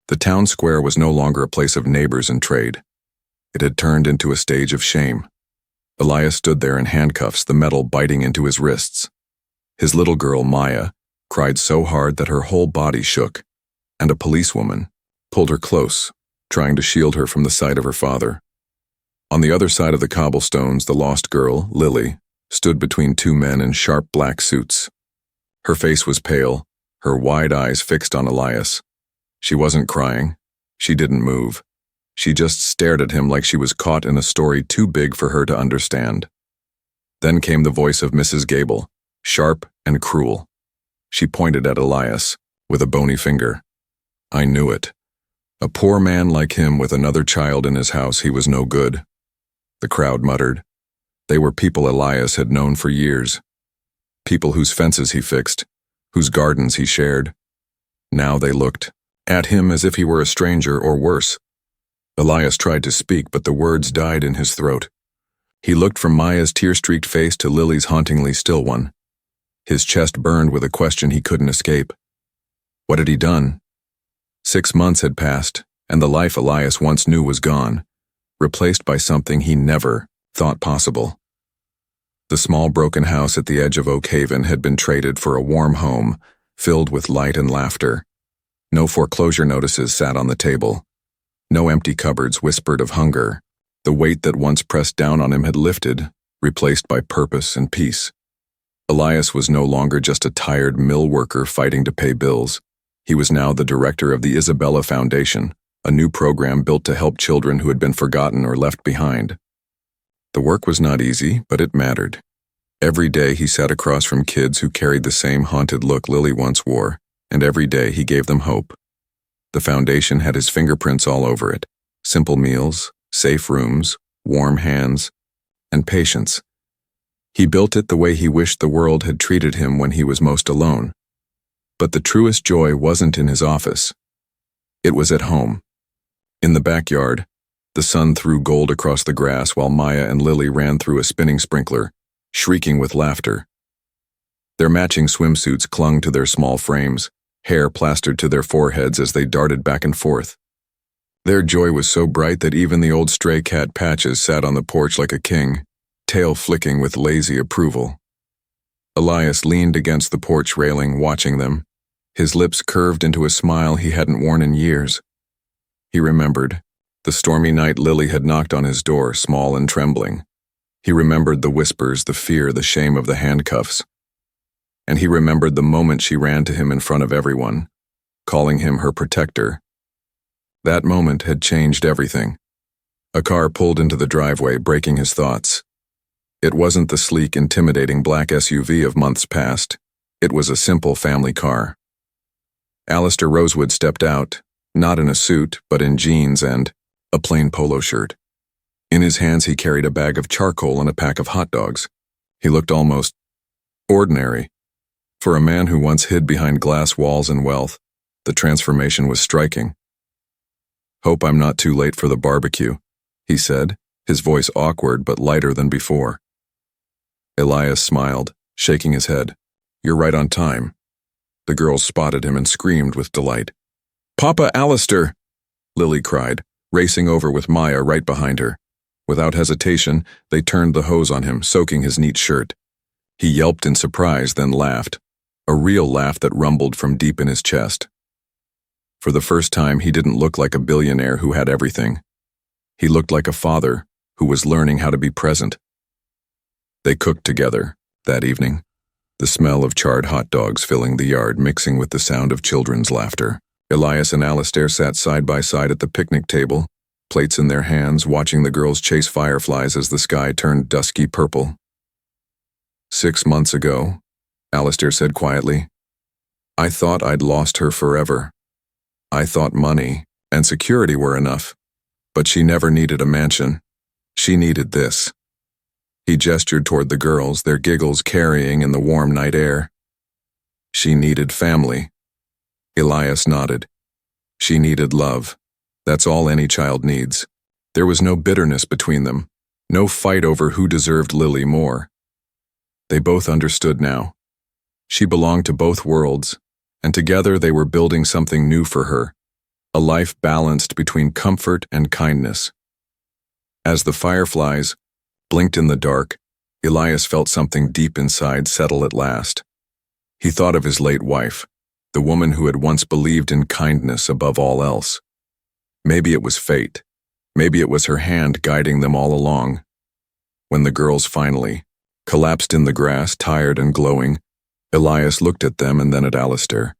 The town square was no longer a place of neighbors and trade. It had turned into a stage of shame. Elias stood there in handcuffs, the metal biting into his wrists. His little girl, Maya, cried so hard that her whole body shook, and a policewoman pulled her close, trying to shield her from the sight of her father. On the other side of the cobblestones, the lost girl, Lily, stood between two men in sharp black suits. Her face was pale, her wide eyes fixed on Elias. She wasn't crying. She didn't move. She just stared at him like she was caught in a story too big for her to understand. Then came the voice of Mrs. Gable, sharp and cruel. She pointed at Elias with a bony finger. I knew it. A poor man like him with another child in his house, he was no good. The crowd muttered. They were people Elias had known for years. People whose fences he fixed, whose gardens he shared. Now they looked at him as if he were a stranger or worse. Elias tried to speak, but the words died in his throat. He looked from Maya's tear-streaked face to Lily's hauntingly still one. His chest burned with a question he couldn't escape. What had he done? 6 months had passed, and the life Elias once knew was gone, replaced by something he never thought possible. The small broken house at the edge of Oak Haven had been traded for a warm home, filled with light and laughter. No foreclosure notices sat on the table. No empty cupboards whispered of hunger. The weight that once pressed down on him had lifted, replaced by purpose and peace. Elias was no longer just a tired mill worker fighting to pay bills. He was now the director of the Isabella Foundation, a new program built to help children who had been forgotten or left behind. The work was not easy, but it mattered. Every day he sat across from kids who carried the same haunted look Lily once wore, and every day he gave them hope. The foundation had his fingerprints all over it. Simple meals, safe rooms, warm hands, and patience. He built it the way he wished the world had treated him when he was most alone. But the truest joy wasn't in his office. It was at home. In the backyard, the sun threw gold across the grass while Maya and Lily ran through a spinning sprinkler, shrieking with laughter. Their matching swimsuits clung to their small frames, hair plastered to their foreheads as they darted back and forth. Their joy was so bright that even the old stray cat Patches sat on the porch like a king, tail flicking with lazy approval. Elias leaned against the porch railing, watching them, his lips curved into a smile he hadn't worn in years. He remembered the stormy night Lily had knocked on his door, small and trembling. He remembered the whispers, the fear, the shame of the handcuffs. And he remembered the moment she ran to him in front of everyone, calling him her protector. That moment had changed everything. A car pulled into the driveway, breaking his thoughts. It wasn't the sleek, intimidating black SUV of months past. It was a simple family car. Alistair Rosewood stepped out, not in a suit, but in jeans and a plain polo shirt. In his hands he carried a bag of charcoal and a pack of hot dogs. He looked almost ordinary. For a man who once hid behind glass walls and wealth, the transformation was striking. Hope I'm not too late for the barbecue, he said, his voice awkward but lighter than before. Elias smiled, shaking his head. You're right on time. The girls spotted him and screamed with delight. Papa Alistair! Lily cried, racing over with Maya right behind her. Without hesitation, they turned the hose on him, soaking his neat shirt. He yelped in surprise, then laughed, a real laugh that rumbled from deep in his chest. For the first time, he didn't look like a billionaire who had everything. He looked like a father who was learning how to be present. They cooked together that evening, the smell of charred hot dogs filling the yard mixing with the sound of children's laughter. Elias and Alistair sat side by side at the picnic table, plates in their hands, watching the girls chase fireflies as the sky turned dusky purple. 6 months ago, Alistair said quietly, I thought I'd lost her forever. I thought money and security were enough, but she never needed a mansion. She needed this. He gestured toward the girls, their giggles carrying in the warm night air. She needed family. Elias nodded. She needed love. That's all any child needs. There was no bitterness between them, no fight over who deserved Lily more. They both understood now. She belonged to both worlds, and together they were building something new for her, a life balanced between comfort and kindness. As the fireflies blinked in the dark, Elias felt something deep inside settle at last. He thought of his late wife, the woman who had once believed in kindness above all else. Maybe it was fate. Maybe it was her hand guiding them all along. When the girls finally collapsed in the grass, tired and glowing, Elias looked at them and then at Alistair.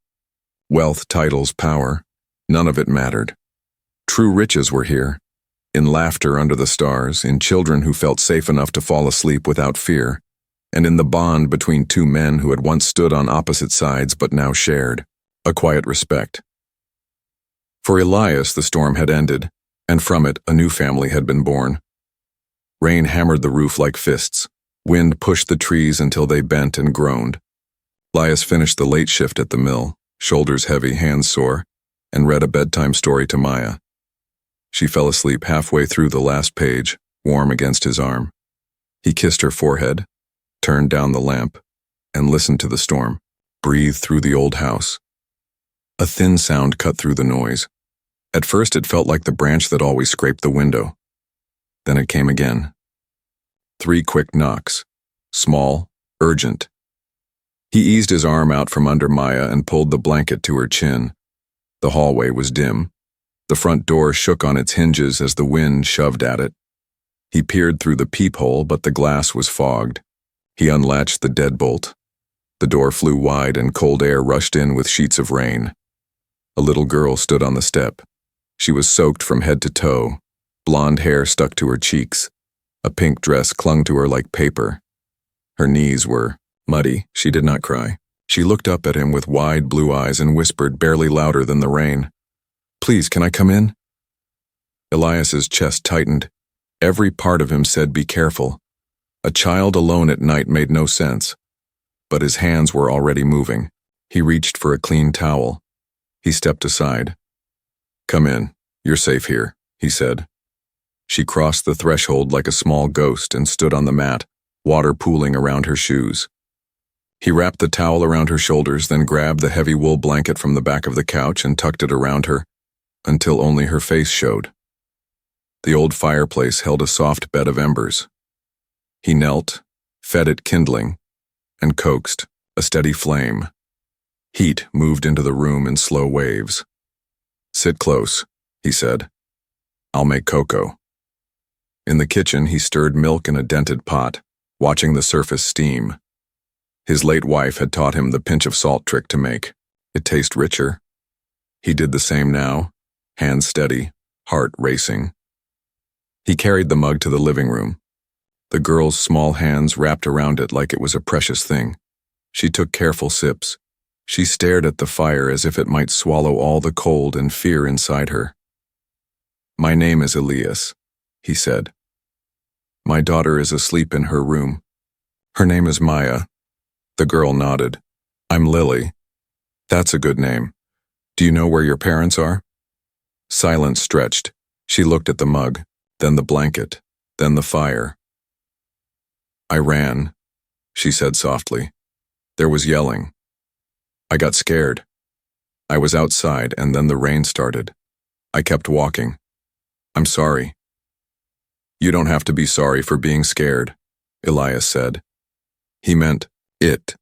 Wealth, titles, power, none of it mattered. True riches were here, in laughter under the stars, in children who felt safe enough to fall asleep without fear, and in the bond between two men who had once stood on opposite sides but now shared a quiet respect. For Elias, the storm had ended, and from it a new family had been born. Rain hammered the roof like fists. Wind pushed the trees until they bent and groaned. Elias finished the late shift at the mill, shoulders heavy, hands sore, and read a bedtime story to Maya. She fell asleep halfway through the last page, warm against his arm. He kissed her forehead, turned down the lamp, and listened to the storm, breathed through the old house. A thin sound cut through the noise. At first it felt like the branch that always scraped the window. Then it came again. 3 quick knocks, small, urgent. He eased his arm out from under Maya and pulled the blanket to her chin. The hallway was dim. The front door shook on its hinges as the wind shoved at it. He peered through the peephole, but the glass was fogged. He unlatched the deadbolt. The door flew wide and cold air rushed in with sheets of rain. A little girl stood on the step. She was soaked from head to toe. Blonde hair stuck to her cheeks. A pink dress clung to her like paper. Her knees were muddy. She did not cry. She looked up at him with wide blue eyes and whispered, barely louder than the rain, "Please, can I come in?" Elias's chest tightened. Every part of him said, "Be careful." A child alone at night made no sense. But his hands were already moving. He reached for a clean towel. He stepped aside. "Come in. You're safe here," he said. She crossed the threshold like a small ghost and stood on the mat, water pooling around her shoes. He wrapped the towel around her shoulders, then grabbed the heavy wool blanket from the back of the couch and tucked it around her, until only her face showed. The old fireplace held a soft bed of embers. He knelt, fed it kindling, and coaxed a steady flame. Heat moved into the room in slow waves. "Sit close," he said. "I'll make cocoa." In the kitchen, he stirred milk in a dented pot, watching the surface steam. His late wife had taught him the pinch of salt trick to make it taste richer. He did the same now, hands steady, heart racing. He carried the mug to the living room. The girl's small hands wrapped around it like it was a precious thing. She took careful sips. She stared at the fire as if it might swallow all the cold and fear inside her. "My name is Elias," he said. "My daughter is asleep in her room. Her name is Maya." The girl nodded. "I'm Lily." "That's a good name. Do you know where your parents are?" Silence stretched. She looked at the mug, then the blanket, then the fire. "I ran," she said softly. "There was yelling. I got scared. I was outside and then the rain started. I kept walking. I'm sorry." "You don't have to be sorry for being scared," Elias said. He meant it.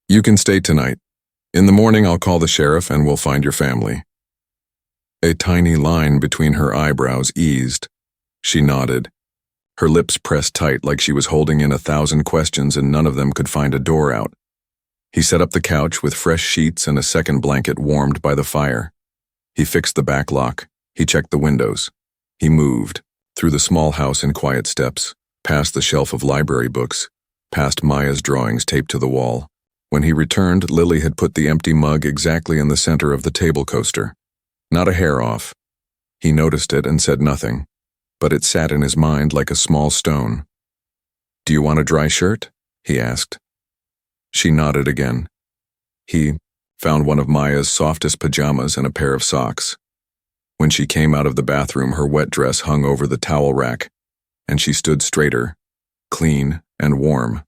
"You can stay tonight. In the morning I'll call the sheriff and we'll find your family." A tiny line between her eyebrows eased. She nodded. Her lips pressed tight like she was holding in 1,000 questions and none of them could find a door out. He set up the couch with fresh sheets and a second blanket warmed by the fire. He fixed the back lock. He checked the windows. He moved, through the small house in quiet steps, past the shelf of library books, past Maya's drawings taped to the wall. When he returned, Lily had put the empty mug exactly in the center of the table coaster. Not a hair off. He noticed it and said nothing, but it sat in his mind like a small stone. "Do you want a dry shirt?" he asked. She nodded again. He found one of Maya's softest pajamas and a pair of socks. When she came out of the bathroom, her wet dress hung over the towel rack, and she stood straighter, clean and warm.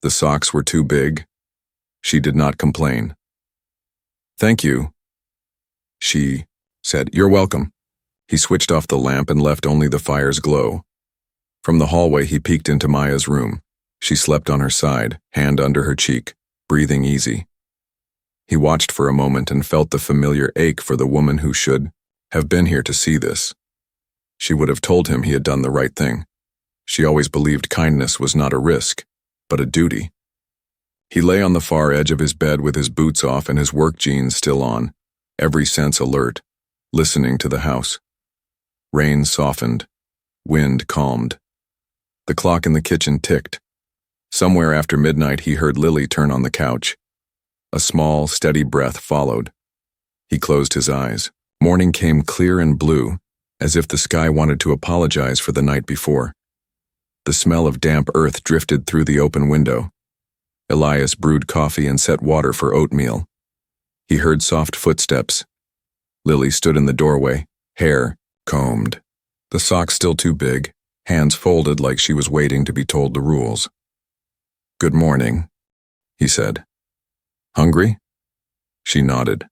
The socks were too big. She did not complain. "Thank you." She said, "You're welcome." He switched off the lamp and left only the fire's glow. From the hallway, he peeked into Maya's room. She slept on her side, hand under her cheek, breathing easy. He watched for a moment and felt the familiar ache for the woman who should have been here to see this. She would have told him he had done the right thing. She always believed kindness was not a risk, but a duty. He lay on the far edge of his bed with his boots off and his work jeans still on, every sense alert, listening to the house. Rain softened. Wind calmed. The clock in the kitchen ticked. Somewhere after midnight, he heard Lily turn on the couch. A small, steady breath followed. He closed his eyes. Morning came clear and blue, as if the sky wanted to apologize for the night before. The smell of damp earth drifted through the open window. Elias brewed coffee and set water for oatmeal. He heard soft footsteps. Lily stood in the doorway, hair combed. The socks still too big, hands folded like she was waiting to be told the rules. "Good morning," he said. "Hungry?" She nodded.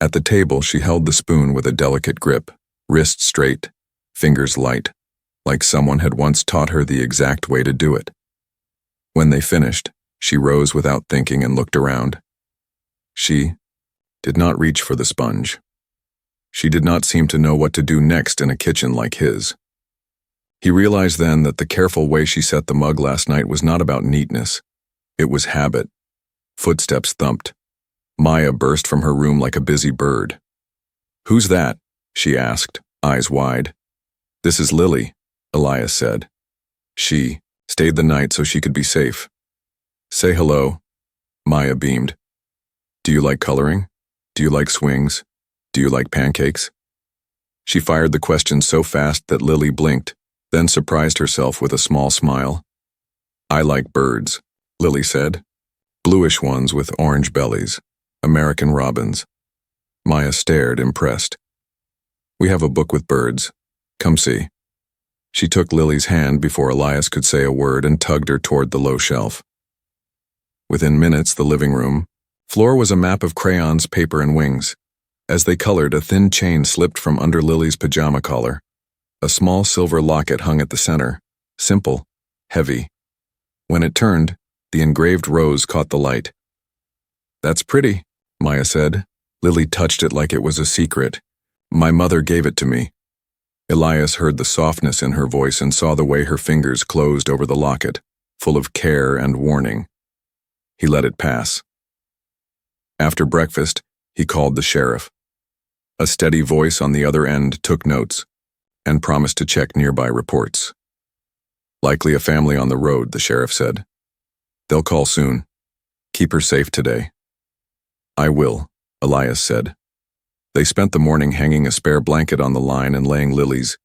At the table, she held the spoon with a delicate grip, wrist straight, fingers light, like someone had once taught her the exact way to do it. When they finished, she rose without thinking and looked around. She did not reach for the sponge. She did not seem to know what to do next in a kitchen like his. He realized then that the careful way she set the mug last night was not about neatness. It was habit. Footsteps thumped. Maya burst from her room like a busy bird. "Who's that?" she asked, eyes wide. "This is Lily," Elias said. She stayed the night so she could be safe. "Say hello." Maya beamed. "Do you like coloring? Do you like swings? Do you like pancakes?" She fired the question so fast that Lily blinked, then surprised herself with a small smile. "I like birds," Lily said. "Bluish ones with orange bellies. American robins." Maya stared, impressed. "We have a book with birds. Come see." She took Lily's hand before Elias could say a word and tugged her toward the low shelf. Within minutes, the living room floor was a map of crayons, paper, and wings. As they colored, a thin chain slipped from under Lily's pajama collar. A small silver locket hung at the center, simple, heavy. When it turned, the engraved rose caught the light. "That's pretty," Maya said. Lily touched it like it was a secret. "My mother gave it to me." Elias heard the softness in her voice and saw the way her fingers closed over the locket, full of care and warning. He let it pass. After breakfast, he called the sheriff. A steady voice on the other end took notes and promised to check nearby reports. "Likely a family on the road," the sheriff said. "They'll call soon. Keep her safe today." "I will," Elias said. They spent the morning hanging a spare blanket on the line and laying Lily's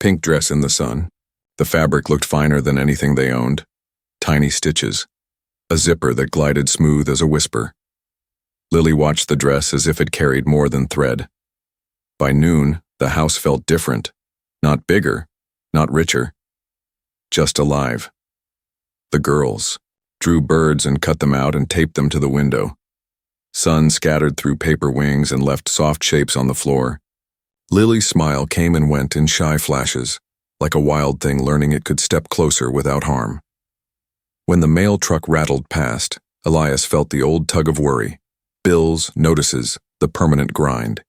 pink dress in the sun. The fabric looked finer than anything they owned. Tiny stitches. A zipper that glided smooth as a whisper. Lily watched the dress as if it carried more than thread. By noon, the house felt different. Not bigger, not richer. Just alive. The girls drew birds and cut them out and taped them to the window. Sun scattered through paper wings and left soft shapes on the floor. Lily's smile came and went in shy flashes, like a wild thing learning it could step closer without harm. When the mail truck rattled past, Elias felt the old tug of worry. Bills, notices, the permanent grind.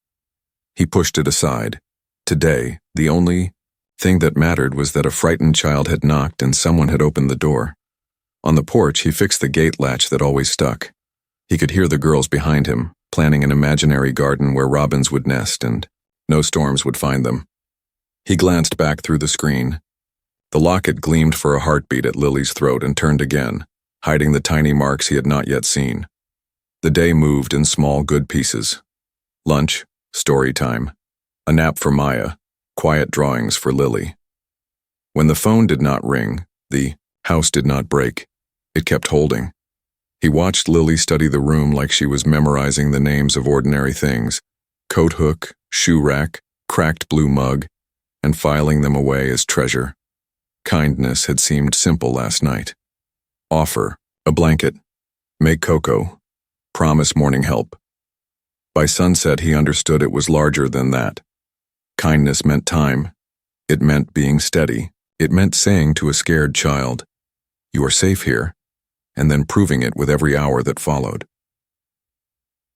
He pushed it aside. Today, the only thing that mattered was that a frightened child had knocked and someone had opened the door. On the porch, he fixed the gate latch that always stuck. He could hear the girls behind him, planning an imaginary garden where robins would nest and no storms would find them. He glanced back through the screen. The locket gleamed for a heartbeat at Lily's throat and turned again, hiding the tiny marks he had not yet seen. The day moved in small, good pieces. Lunch, story time, a nap for Maya, quiet drawings for Lily. When the phone did not ring, the house did not break. It kept holding. He watched Lily study the room like she was memorizing the names of ordinary things, coat hook, shoe rack, cracked blue mug, and filing them away as treasure. Kindness had seemed simple last night. Offer, a blanket. Make cocoa. Promise morning help. By sunset, he understood it was larger than that. Kindness meant time. It meant being steady. It meant saying to a scared child, "You are safe here," and then proving it with every hour that followed.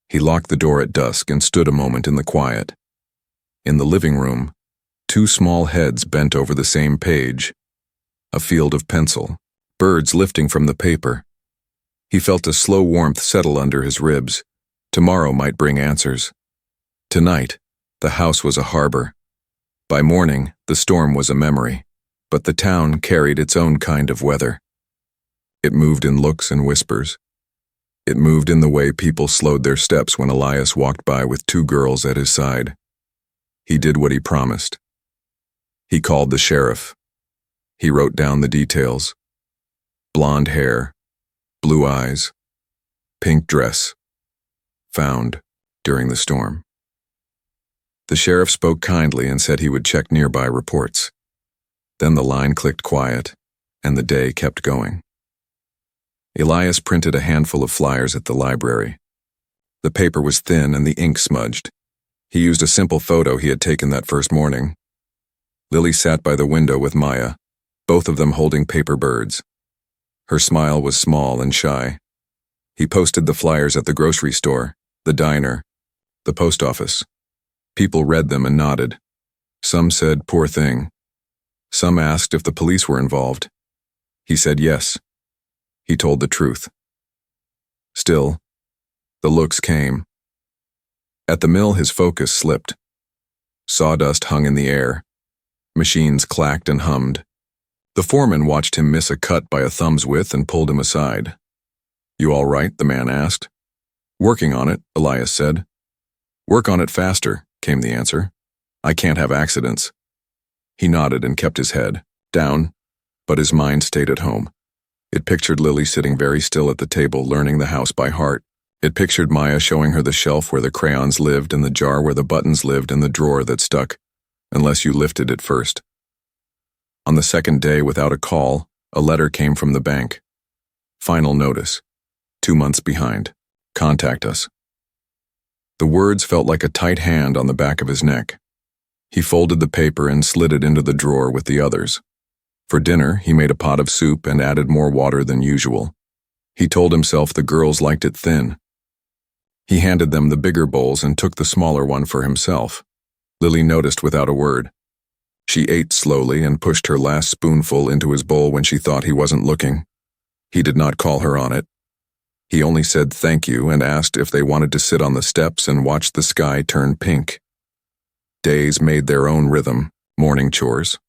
He locked the door at dusk and stood a moment in the quiet. In the living room, two small heads bent over the same page, a field of pencil, birds lifting from the paper. He felt a slow warmth settle under his ribs. Tomorrow might bring answers. Tonight, the house was a harbor. By morning, the storm was a memory, but the town carried its own kind of weather. It moved in looks and whispers. It moved in the way people slowed their steps when Elias walked by with two girls at his side. He did what he promised. He called the sheriff. He wrote down the details. Blonde hair, blue eyes, pink dress. Found during the storm. The sheriff spoke kindly and said he would check nearby reports. Then the line clicked quiet, and the day kept going. Elias printed a handful of flyers at the library. The paper was thin and the ink smudged. He used a simple photo he had taken that first morning. Lily sat by the window with Maya, both of them holding paper birds. Her smile was small and shy. He posted the flyers at the grocery store, the diner, the post office. People read them and nodded. Some said, "Poor thing." Some asked if the police were involved. He said yes. He told the truth. Still, the looks came. At the mill, his focus slipped. Sawdust hung in the air. Machines clacked and hummed. The foreman watched him miss a cut by a thumb's width and pulled him aside. "You all right?" the man asked. "Working on it," Elias said. "Work on it faster," came the answer. "I can't have accidents." He nodded and kept his head down, but his mind stayed at home. It pictured Lily sitting very still at the table, learning the house by heart. It pictured Maya showing her the shelf where the crayons lived and the jar where the buttons lived and the drawer that stuck, unless you lifted it first. On the second day, without a call, a letter came from the bank. Final notice. 2 months behind. Contact us. The words felt like a tight hand on the back of his neck. He folded the paper and slid it into the drawer with the others. For dinner, he made a pot of soup and added more water than usual. He told himself the girls liked it thin. He handed them the bigger bowls and took the smaller one for himself. Lily noticed without a word. She ate slowly and pushed her last spoonful into his bowl when she thought he wasn't looking. He did not call her on it. He only said thank you and asked if they wanted to sit on the steps and watch the sky turn pink. Days made their own rhythm, morning chores,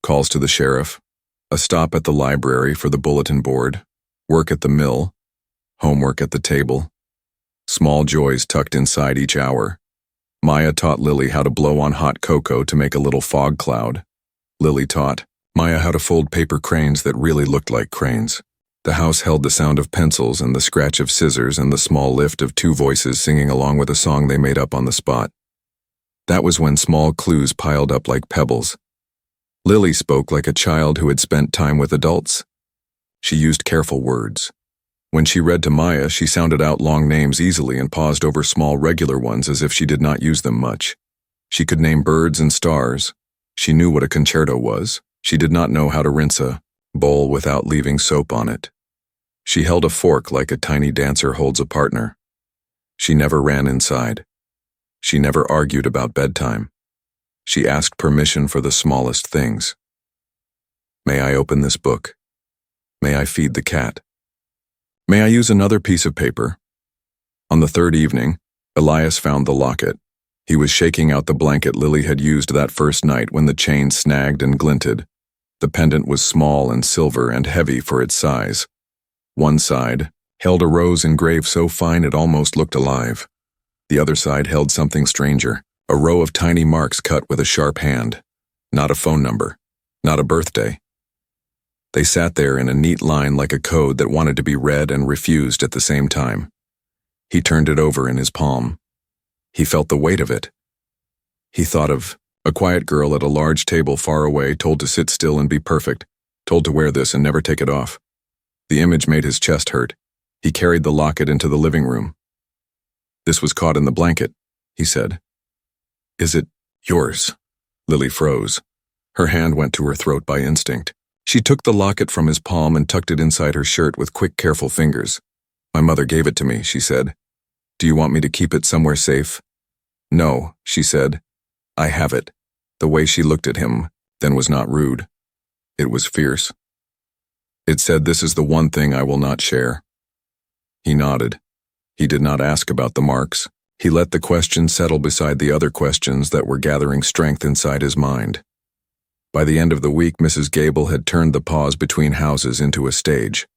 calls to the sheriff, a stop at the library for the bulletin board, work at the mill, homework at the table. Small joys tucked inside each hour. Maya taught Lily how to blow on hot cocoa to make a little fog cloud. Lily taught Maya how to fold paper cranes that really looked like cranes. The house held the sound of pencils and the scratch of scissors and the small lift of two voices singing along with a song they made up on the spot. That was when small clues piled up like pebbles. Lily spoke like a child who had spent time with adults. She used careful words. When she read to Maya, she sounded out long names easily and paused over small regular ones as if she did not use them much. She could name birds and stars. She knew what a concerto was. She did not know how to rinse a bowl without leaving soap on it. She held a fork like a tiny dancer holds a partner. She never ran inside. She never argued about bedtime. She asked permission for the smallest things. May I open this book? May I feed the cat? May I use another piece of paper? On the third evening, Elias found the locket. He was shaking out the blanket Lily had used that first night when the chain snagged and glinted. The pendant was small and silver and heavy for its size. One side held a rose engraved so fine it almost looked alive. The other side held something stranger, a row of tiny marks cut with a sharp hand. Not a phone number, not a birthday. They sat there in a neat line like a code that wanted to be read and refused at the same time. He turned it over in his palm. He felt the weight of it. He thought of a quiet girl at a large table far away, told to sit still and be perfect, told to wear this and never take it off. The image made his chest hurt. He carried the locket into the living room. "This was caught in the blanket," he said. "Is it yours?" Lily froze. Her hand went to her throat by instinct. She took the locket from his palm and tucked it inside her shirt with quick, careful fingers. "My mother gave it to me," she said. "Do you want me to keep it somewhere safe?" "No," she said. "I have it." The way she looked at him then was not rude. It was fierce. It said, "This is the one thing I will not share." He nodded. He did not ask about the marks. He let the question settle beside the other questions that were gathering strength inside his mind. By the end of the week, Mrs. Gable had turned the pause between houses into a stage.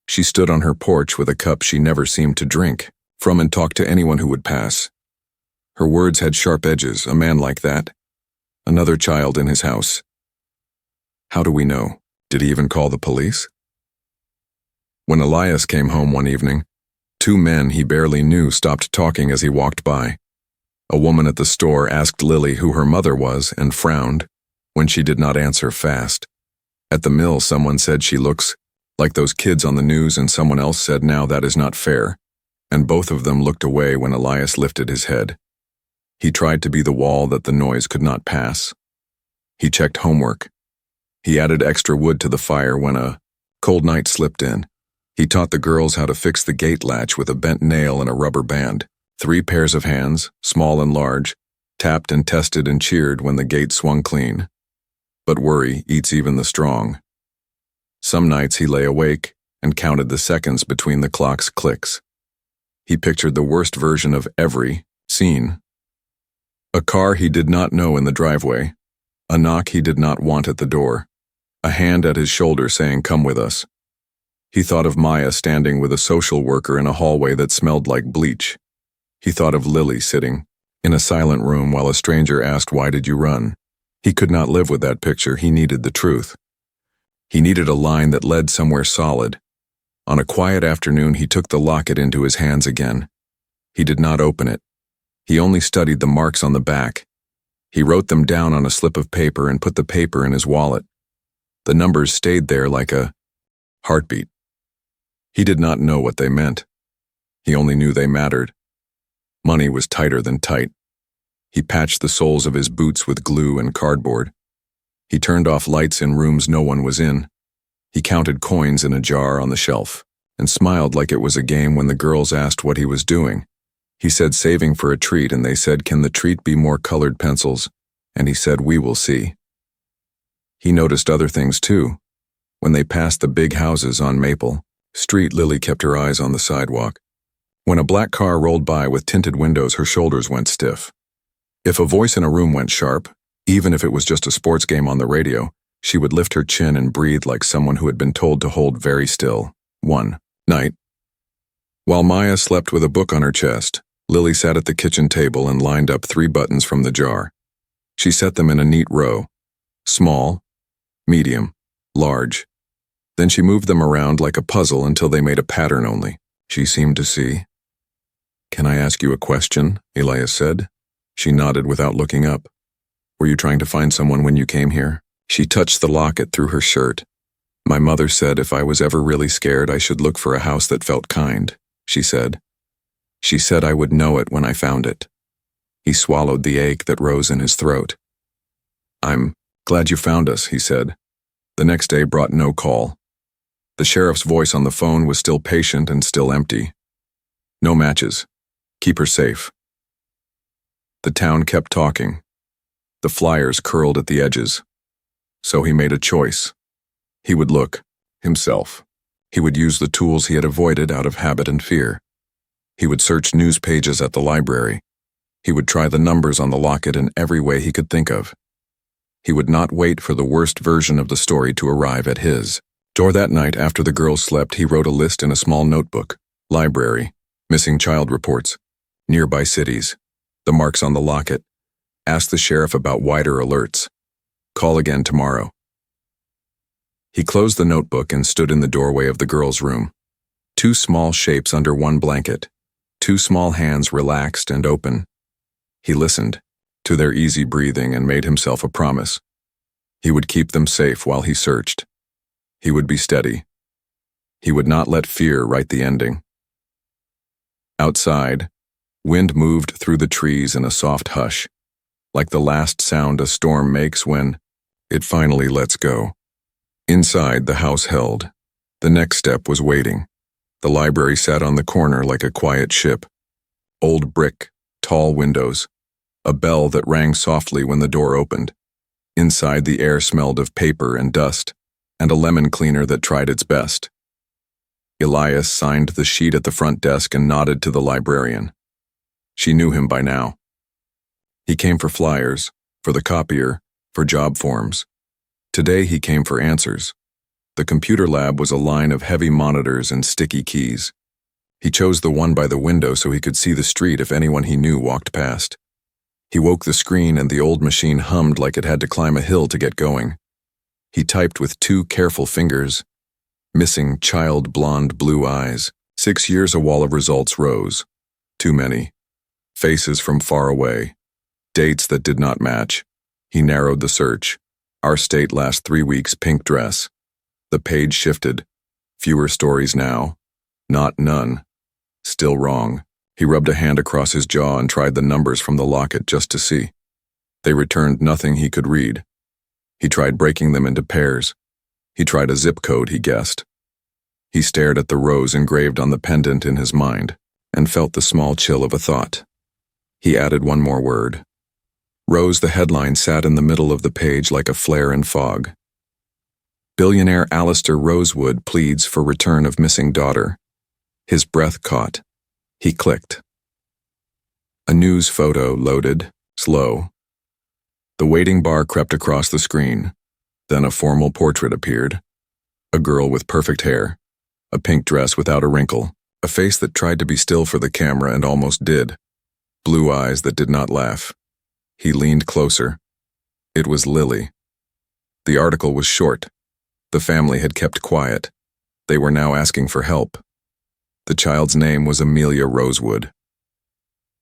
She stood on her porch with a cup she never seemed to drink from and talked to anyone who would pass. Her words had sharp edges. A man like that? Another child in his house. How do we know? Did he even call the police? When Elias came home one evening, two men he barely knew stopped talking as he walked by. A woman at the store asked Lily who her mother was and frowned when she did not answer fast. At the mill, someone said she looks like those kids on the news, and someone else said, "Now that is not fair," and both of them looked away when Elias lifted his head. He tried to be the wall that the noise could not pass. He checked homework. He added extra wood to the fire when a cold night slipped in. He taught the girls how to fix the gate latch with a bent nail and a rubber band. 3 pairs of hands, small and large, tapped and tested and cheered when the gate swung clean. But worry eats even the strong. Some nights he lay awake and counted the seconds between the clock's clicks. He pictured the worst version of every scene. A car he did not know in the driveway, a knock he did not want at the door, a hand at his shoulder saying, "Come with us." He thought of Maya standing with a social worker in a hallway that smelled like bleach. He thought of Lily sitting in a silent room while a stranger asked, "Why did you run?" He could not live with that picture. He needed the truth. He needed a line that led somewhere solid. On a quiet afternoon, he took the locket into his hands again. He did not open it. He only studied the marks on the back. He wrote them down on a slip of paper and put the paper in his wallet. The numbers stayed there like a heartbeat. He did not know what they meant. He only knew they mattered. Money was tighter than tight. He patched the soles of his boots with glue and cardboard. He turned off lights in rooms no one was in. He counted coins in a jar on the shelf and smiled like it was a game when the girls asked what he was doing. He said saving for a treat, and they said, "Can the treat be more colored pencils?" And he said, "We will see." He noticed other things too. When they passed the big houses on Maple Street, Lily kept her eyes on the sidewalk. When a black car rolled by with tinted windows, her shoulders went stiff. If a voice in a room went sharp, even if it was just a sports game on the radio, she would lift her chin and breathe like someone who had been told to hold very still. One night, while Maya slept with a book on her chest, Lily sat at the kitchen table and lined up 3 buttons from the jar. She set them in a neat row: small, medium, large. Then she moved them around like a puzzle until they made a pattern only. She seemed to see. "Can I ask you a question?" Elias said. She nodded without looking up. "Were you trying to find someone when you came here?" She touched the locket through her shirt. "My mother said if I was ever really scared, I should look for a house that felt kind," she said. "She said I would know it when I found it." He swallowed the ache that rose in his throat. "I'm glad you found us," he said. The next day brought no call. The sheriff's voice on the phone was still patient and still empty. "No matches. Keep her safe." The town kept talking. The flyers curled at the edges. So he made a choice. He would look, himself. He would use the tools he had avoided out of habit and fear. He would search news pages at the library. He would try the numbers on the locket in every way he could think of. He would not wait for the worst version of the story to arrive at his door. That night, after the girls slept, he wrote a list in a small notebook: library, missing child reports, nearby cities, the marks on the locket. Ask the sheriff about wider alerts. Call again tomorrow. He closed the notebook and stood in the doorway of the girls' room. 2 small shapes under one blanket, 2 small hands relaxed and open. He listened to their easy breathing and made himself a promise. He would keep them safe while he searched. He would be steady. He would not let fear write the ending. Outside, Wind moved through the trees in a soft hush, like the last sound a storm makes when it finally lets go. Inside, the house held. The next step was waiting. The library sat on the corner like a quiet ship. Old brick, tall windows, a bell that rang softly when the door opened. Inside, the air smelled of paper and dust, and a lemon cleaner that tried its best. Elias signed the sheet at the front desk and nodded to the librarian. She knew him by now. He came for flyers, for the copier, for job forms. Today he came for answers. The computer lab was a line of heavy monitors and sticky keys. He chose the one by the window so he could see the street if anyone he knew walked past. He woke the screen and the old machine hummed like it had to climb a hill to get going. He typed with 2 careful fingers. Missing child blonde blue eyes. 6 years a wall of results rose. Too many. Faces from far away. Dates that did not match. He narrowed the search. Our state last 3 weeks pink dress. The page shifted. Fewer stories now. Not none. Still wrong. He rubbed a hand across his jaw and tried the numbers from the locket just to see. They returned nothing he could read. He tried breaking them into pairs. He tried a zip code, he guessed. He stared at the rose engraved on the pendant in his mind and felt the small chill of a thought. He added one more word. Rose, the headline, sat in the middle of the page like a flare in fog. Billionaire Alistair Rosewood pleads for return of missing daughter. His breath caught. He clicked. A news photo loaded, slow. The waiting bar crept across the screen. Then a formal portrait appeared. A girl with perfect hair, a pink dress without a wrinkle, a face that tried to be still for the camera and almost did, blue eyes that did not laugh. He leaned closer. It was Lily. The article was short. The family had kept quiet. They were now asking for help. The child's name was Amelia Rosewood.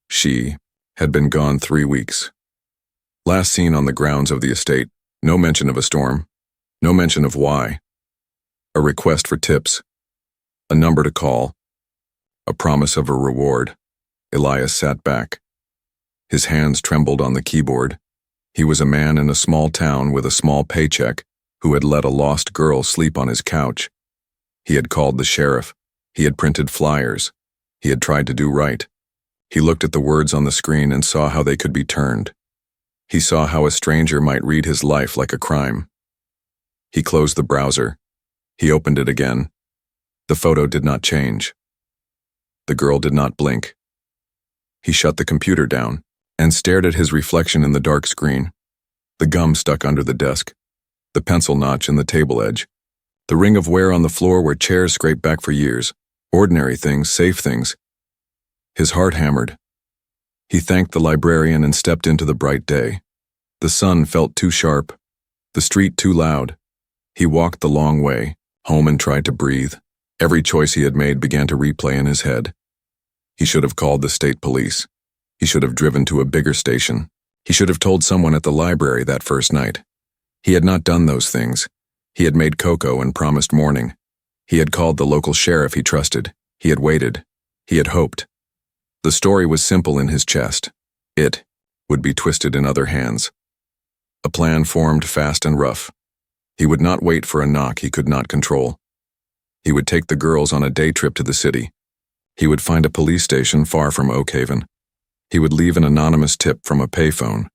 She had been gone 3 weeks. Last seen on the grounds of the estate. No mention of a storm. No mention of why. A request for tips. A number to call. A promise of a reward. Elias sat back. His hands trembled on the keyboard. He was a man in a small town with a small paycheck who had let a lost girl sleep on his couch. He had called the sheriff. He had printed flyers. He had tried to do right. He looked at the words on the screen and saw how they could be turned. He saw how a stranger might read his life like a crime. He closed the browser. He opened it again. The photo did not change. The girl did not blink. He shut the computer down and stared at his reflection in the dark screen. The gum stuck under the desk, the pencil notch in the table edge, the ring of wear on the floor where chairs scraped back for years, ordinary things, safe things. His heart hammered. He thanked the librarian and stepped into the bright day. The sun felt too sharp, the street too loud. He walked the long way, home, and tried to breathe. Every choice he had made began to replay in his head. He should have called the state police. He should have driven to a bigger station. He should have told someone at the library that first night. He had not done those things. He had made cocoa and promised morning. He had called the local sheriff he trusted. He had waited. He had hoped. The story was simple in his chest. It would be twisted in other hands. A plan formed fast and rough. He would not wait for a knock he could not control. He would take the girls on a day trip to the city. He would find a police station far from Oakhaven. He would leave an anonymous tip from a payphone.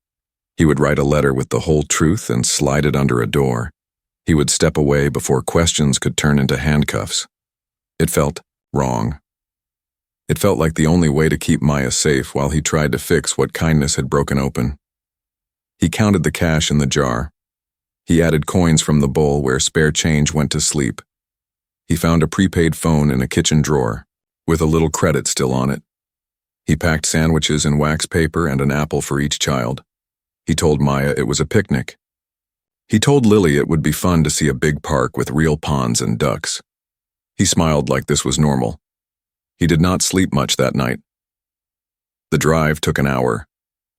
He would write a letter with the whole truth and slide it under a door. He would step away before questions could turn into handcuffs. It felt wrong. It felt like the only way to keep Maya safe while he tried to fix what kindness had broken open. He counted the cash in the jar. He added coins from the bowl where spare change went to sleep. He found a prepaid phone in a kitchen drawer, with a little credit still on it. He packed sandwiches in wax paper and an apple for each child. He told Maya it was a picnic. He told Lily it would be fun to see a big park with real ponds and ducks. He smiled like this was normal. He did not sleep much that night. The drive took an hour.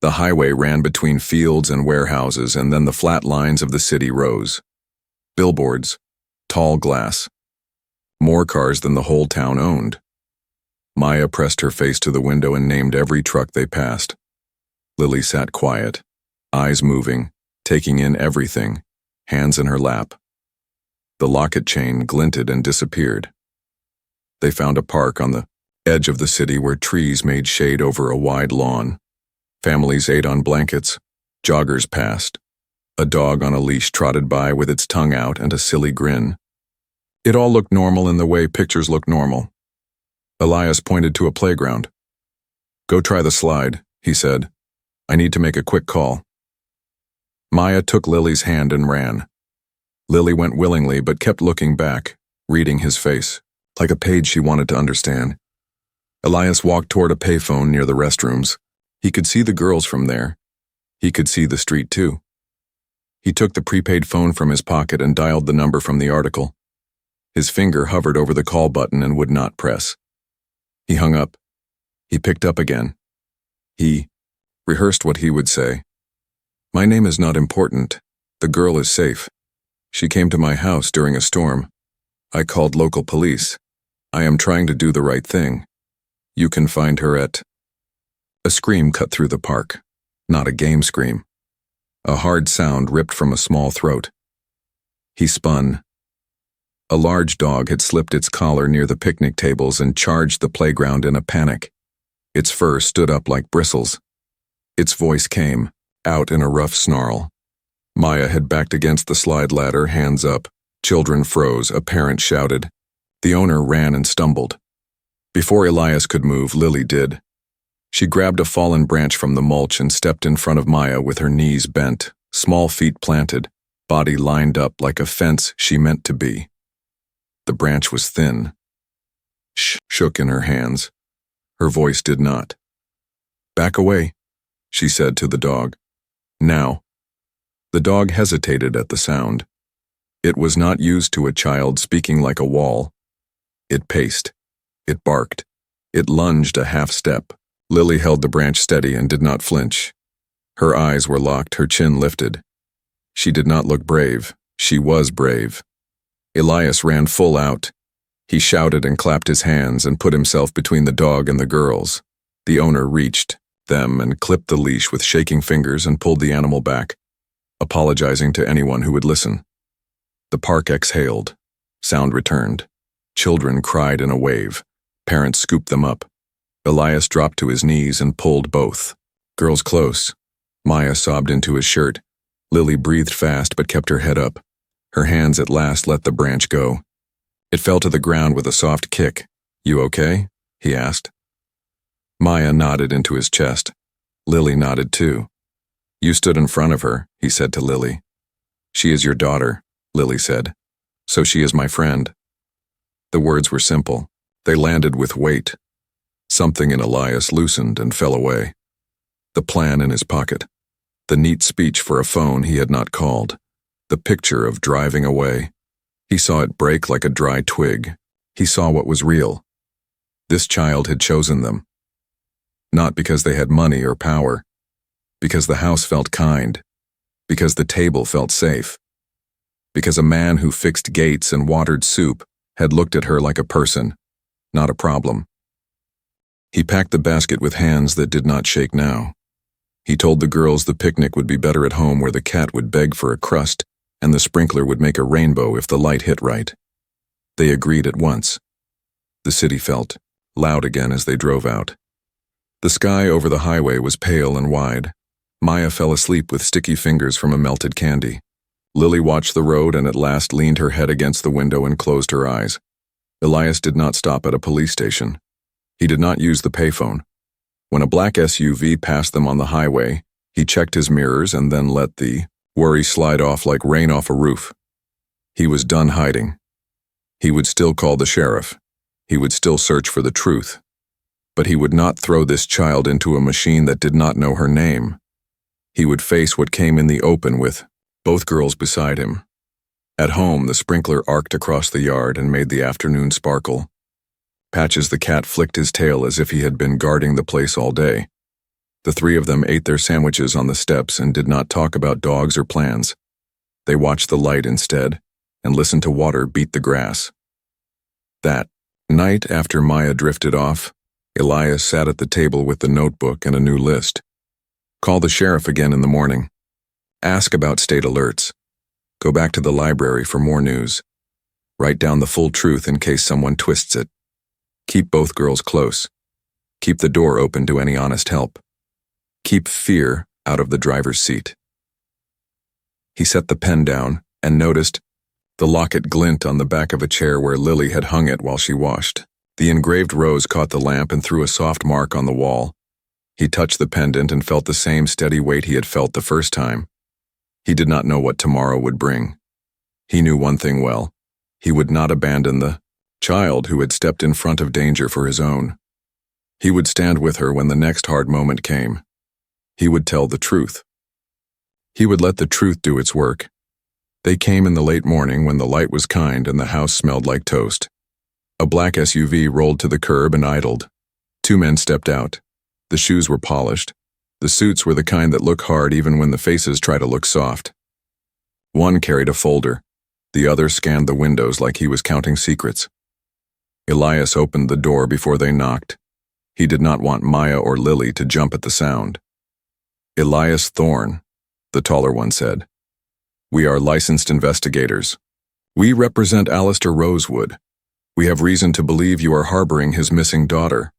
The highway ran between fields and warehouses, and then the flat lines of the city rose. Billboards, tall glass. More cars than the whole town owned. Maya pressed her face to the window and named every truck they passed. Lily sat quiet, eyes moving, taking in everything, hands in her lap. The locket chain glinted and disappeared. They found a park on the edge of the city where trees made shade over a wide lawn. Families ate on blankets. Joggers passed. A dog on a leash trotted by with its tongue out and a silly grin. It all looked normal in the way pictures look normal. Elias pointed to a playground. "Go try the slide," he said. "I need to make a quick call." Maya took Lily's hand and ran. Lily went willingly but kept looking back, reading his face, like a page she wanted to understand. Elias walked toward a payphone near the restrooms. He could see the girls from there. He could see the street too. He took the prepaid phone from his pocket and dialed the number from the article. His finger hovered over the call button and would not press. He hung up. He picked up again. He rehearsed what he would say. "My name is not important. The girl is safe. She came to my house during a storm. I called local police. I am trying to do the right thing. You can find her at..." A scream cut through the park. Not a game scream. A hard sound ripped from a small throat. He spun. A large dog had slipped its collar near the picnic tables and charged the playground in a panic. Its fur stood up like bristles. Its voice came, out in a rough snarl. Maya had backed against the slide ladder, hands up. Children froze, a parent shouted. The owner ran and stumbled. Before Elias could move, Lily did. She grabbed a fallen branch from the mulch and stepped in front of Maya with her knees bent, small feet planted, body lined up like a fence she meant to be. The branch was thin. Shook in her hands. Her voice did not. "Back away," she said to the dog. "Now." The dog hesitated at the sound. It was not used to a child speaking like a wall. It paced. It barked. It lunged a half step. Lily held the branch steady and did not flinch. Her eyes were locked, her chin lifted. She did not look brave. She was brave. Elias ran full out. He shouted and clapped his hands and put himself between the dog and the girls. The owner reached them and clipped the leash with shaking fingers and pulled the animal back, apologizing to anyone who would listen. The park exhaled. Sound returned. Children cried in a wave. Parents scooped them up. Elias dropped to his knees and pulled both. Girls close. Maya sobbed into his shirt. Lily breathed fast but kept her head up. Her hands at last let the branch go. It fell to the ground with a soft kick. "You okay?" he asked. Maya nodded into his chest. Lily nodded too. "You stood in front of her," he said to Lily. "She is your daughter," Lily said. "So she is my friend." The words were simple. They landed with weight. Something in Elias loosened and fell away. The plan in his pocket. The neat speech for a phone he had not called. The picture of driving away. He saw it break like a dry twig. He saw what was real. This child had chosen them. Not because they had money or power. Because the house felt kind. Because the table felt safe. Because a man who fixed gates and watered soup had looked at her like a person, not a problem. He packed the basket with hands that did not shake now. He told the girls the picnic would be better at home where the cat would beg for a crust and the sprinkler would make a rainbow if the light hit right. They agreed at once. The city felt loud again as they drove out. The sky over the highway was pale and wide. Maya fell asleep with sticky fingers from a melted candy. Lily watched the road and at last leaned her head against the window and closed her eyes. Elias did not stop at a police station. He did not use the payphone. When a black SUV passed them on the highway, he checked his mirrors and then let the worry slide off like rain off a roof. He was done hiding. He would still call the sheriff. He would still search for the truth. But he would not throw this child into a machine that did not know her name. He would face what came in the open with both girls beside him. At home, the sprinkler arced across the yard and made the afternoon sparkle. Patches the cat flicked his tail as if he had been guarding the place all day. The three of them ate their sandwiches on the steps and did not talk about dogs or plans. They watched the light instead and listened to water beat the grass. That night after Maya drifted off, Elias sat at the table with the notebook and a new list. Call the sheriff again in the morning. Ask about state alerts. Go back to the library for more news. Write down the full truth in case someone twists it. Keep both girls close. Keep the door open to any honest help. Keep fear out of the driver's seat. He set the pen down and noticed the locket glint on the back of a chair where Lily had hung it while she washed. The engraved rose caught the lamp and threw a soft mark on the wall. He touched the pendant and felt the same steady weight he had felt the first time. He did not know what tomorrow would bring. He knew one thing well. He would not abandon the child who had stepped in front of danger for his own. He would stand with her when the next hard moment came. He would tell the truth. He would let the truth do its work. They came in the late morning when the light was kind and the house smelled like toast. A black SUV rolled to the curb and idled. Two men stepped out. The shoes were polished. The suits were the kind that look hard even when the faces try to look soft. One carried a folder. The other scanned the windows like he was counting secrets. Elias opened the door before they knocked. He did not want Maya or Lily to jump at the sound. Elias Thorne, the taller one said. We are licensed investigators. We represent Alistair Rosewood. We have reason to believe you are harboring his missing daughter.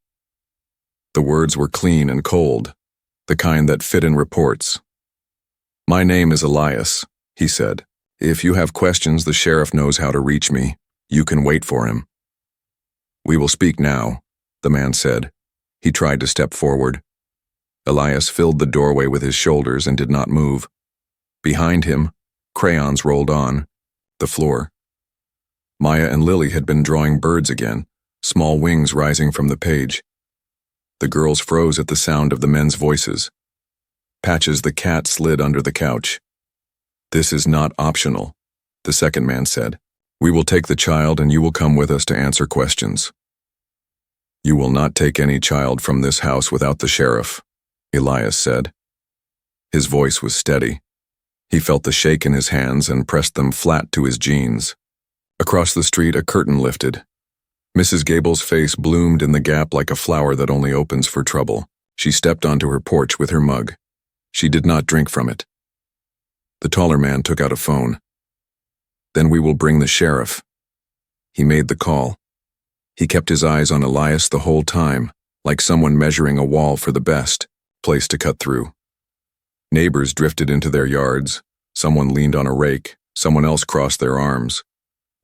The words were clean and cold, the kind that fit in reports. My name is Elias, he said. If you have questions, the sheriff knows how to reach me. You can wait for him. We will speak now, the man said. He tried to step forward. Elias filled the doorway with his shoulders and did not move. Behind him, crayons rolled on the floor. Maya and Lily had been drawing birds again, small wings rising from the page. The girls froze at the sound of the men's voices. Patches the cat slid under the couch. This is not optional, the second man said. We will take the child and you will come with us to answer questions. You will not take any child from this house without the sheriff, Elias said. His voice was steady. He felt the shake in his hands and pressed them flat to his jeans. Across the street, a curtain lifted. Mrs. Gable's face bloomed in the gap like a flower that only opens for trouble. She stepped onto her porch with her mug. She did not drink from it. The taller man took out a phone. Then we will bring the sheriff. He made the call. He kept his eyes on Elias the whole time, like someone measuring a wall for the best place to cut through. Neighbors drifted into their yards. Someone leaned on a rake. Someone else crossed their arms.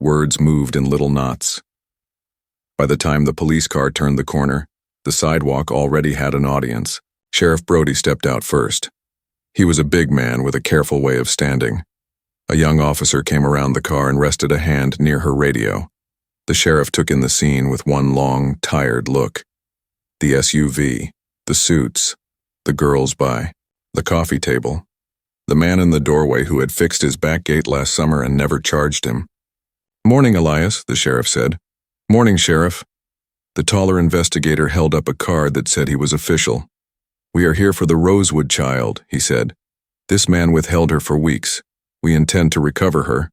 Words moved in little knots. By the time the police car turned the corner, the sidewalk already had an audience. Sheriff Brody stepped out first. He was a big man with a careful way of standing. A young officer came around the car and rested a hand near her radio. The sheriff took in the scene with one long, tired look. The SUV, the suits, the girls by the coffee table, the man in the doorway who had fixed his back gate last summer and never charged him. Morning, Elias, the sheriff said. Morning, Sheriff. The taller investigator held up a card that said he was official. We are here for the Rosewood child, he said. This man withheld her for weeks. We intend to recover her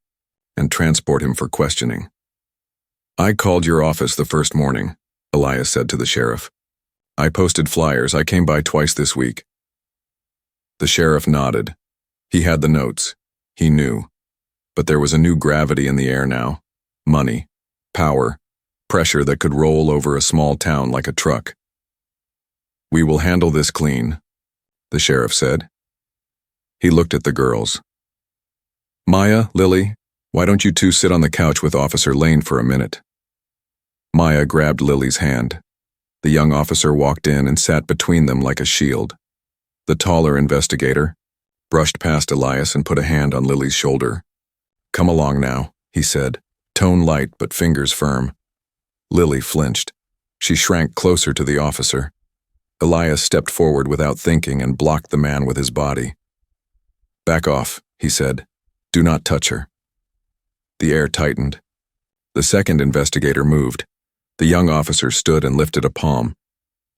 and transport him for questioning. I called your office the first morning, Elias said to the sheriff. I posted flyers. I came by twice this week. The sheriff nodded. He had the notes. He knew. But there was a new gravity in the air now. Money, power, pressure that could roll over a small town like a truck. We will handle this clean, the sheriff said. He looked at the girls. Maya, Lily, why don't you two sit on the couch with Officer Lane for a minute? Maya grabbed Lily's hand. The young officer walked in and sat between them like a shield. The taller investigator brushed past Elias and put a hand on Lily's shoulder. Come along now, he said, tone light but fingers firm. Lily flinched. She shrank closer to the officer. Elias stepped forward without thinking and blocked the man with his body. Back off, he said. Do not touch her. The air tightened. The second investigator moved. The young officer stood and lifted a palm.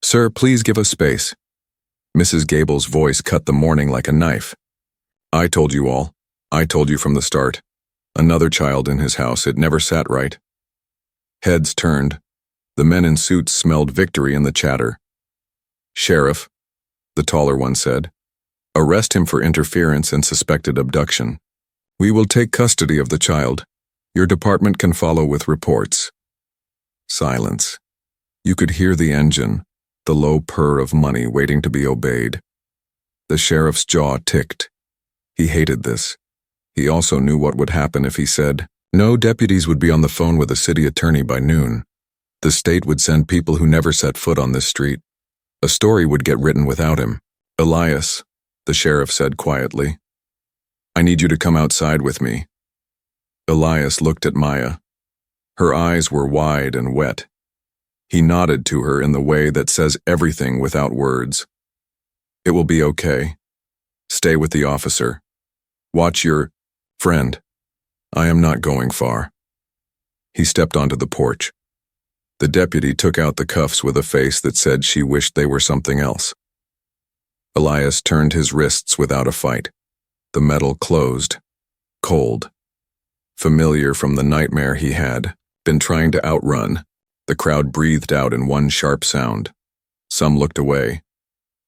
Sir, please give us space. Mrs. Gable's voice cut the morning like a knife. I told you all. I told you from the start. Another child in his house. It never sat right. Heads turned. The men in suits smelled victory in the chatter. "Sheriff," the taller one said, "arrest him for interference and suspected abduction. We will take custody of the child. Your department can follow with reports." Silence. You could hear the engine, the low purr of money waiting to be obeyed. The sheriff's jaw ticked. He hated this. He also knew what would happen if he said, no. Deputies would be on the phone with a city attorney by noon. The state would send people who never set foot on this street. A story would get written without him. "Elias," the sheriff said quietly, "I need you to come outside with me." Elias looked at Maya. Her eyes were wide and wet. He nodded to her in the way that says everything without words. "It will be okay. Stay with the officer. Watch your friend. I am not going far." He stepped onto the porch. The deputy took out the cuffs with a face that said she wished they were something else. Elias turned his wrists without a fight. The metal closed. Cold. Familiar from the nightmare he had been trying to outrun. The crowd breathed out in one sharp sound. Some looked away.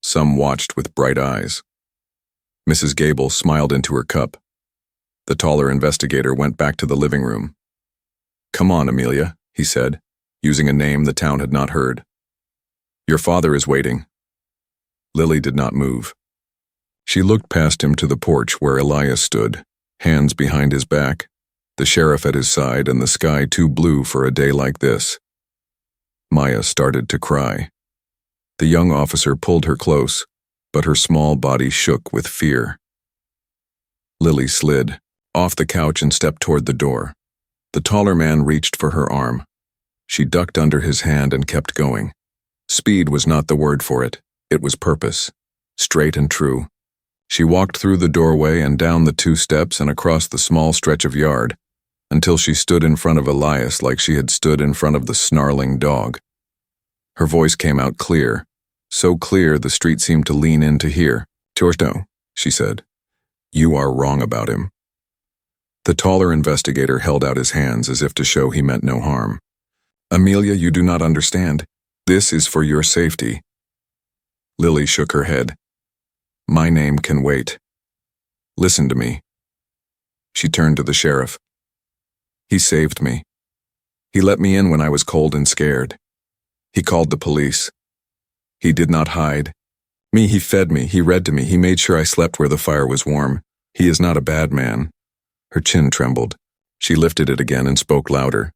Some watched with bright eyes. Mrs. Gable smiled into her cup. The taller investigator went back to the living room. "Come on, Amelia," he said, using a name the town had not heard. "Your father is waiting." Lily did not move. She looked past him to the porch where Elias stood, hands behind his back, the sheriff at his side and the sky too blue for a day like this. Maya started to cry. The young officer pulled her close, but her small body shook with fear. Lily slid off the couch and stepped toward the door. The taller man reached for her arm. She ducked under his hand and kept going. Speed was not the word for it. It was purpose, straight and true. She walked through the doorway and down the 2 steps and across the small stretch of yard, until she stood in front of Elias like she had stood in front of the snarling dog. Her voice came out clear, so clear the street seemed to lean in to hear. "Torsto," she said, "you are wrong about him." The taller investigator held out his hands as if to show he meant no harm. "Amelia, you do not understand. This is for your safety." Lily shook her head. "My name can wait. Listen to me." She turned to the sheriff. "He saved me. He let me in when I was cold and scared. He called the police. He did not hide. He fed me, he read to me, he made sure I slept where the fire was warm. He is not a bad man." Her chin trembled. She lifted it again and spoke louder.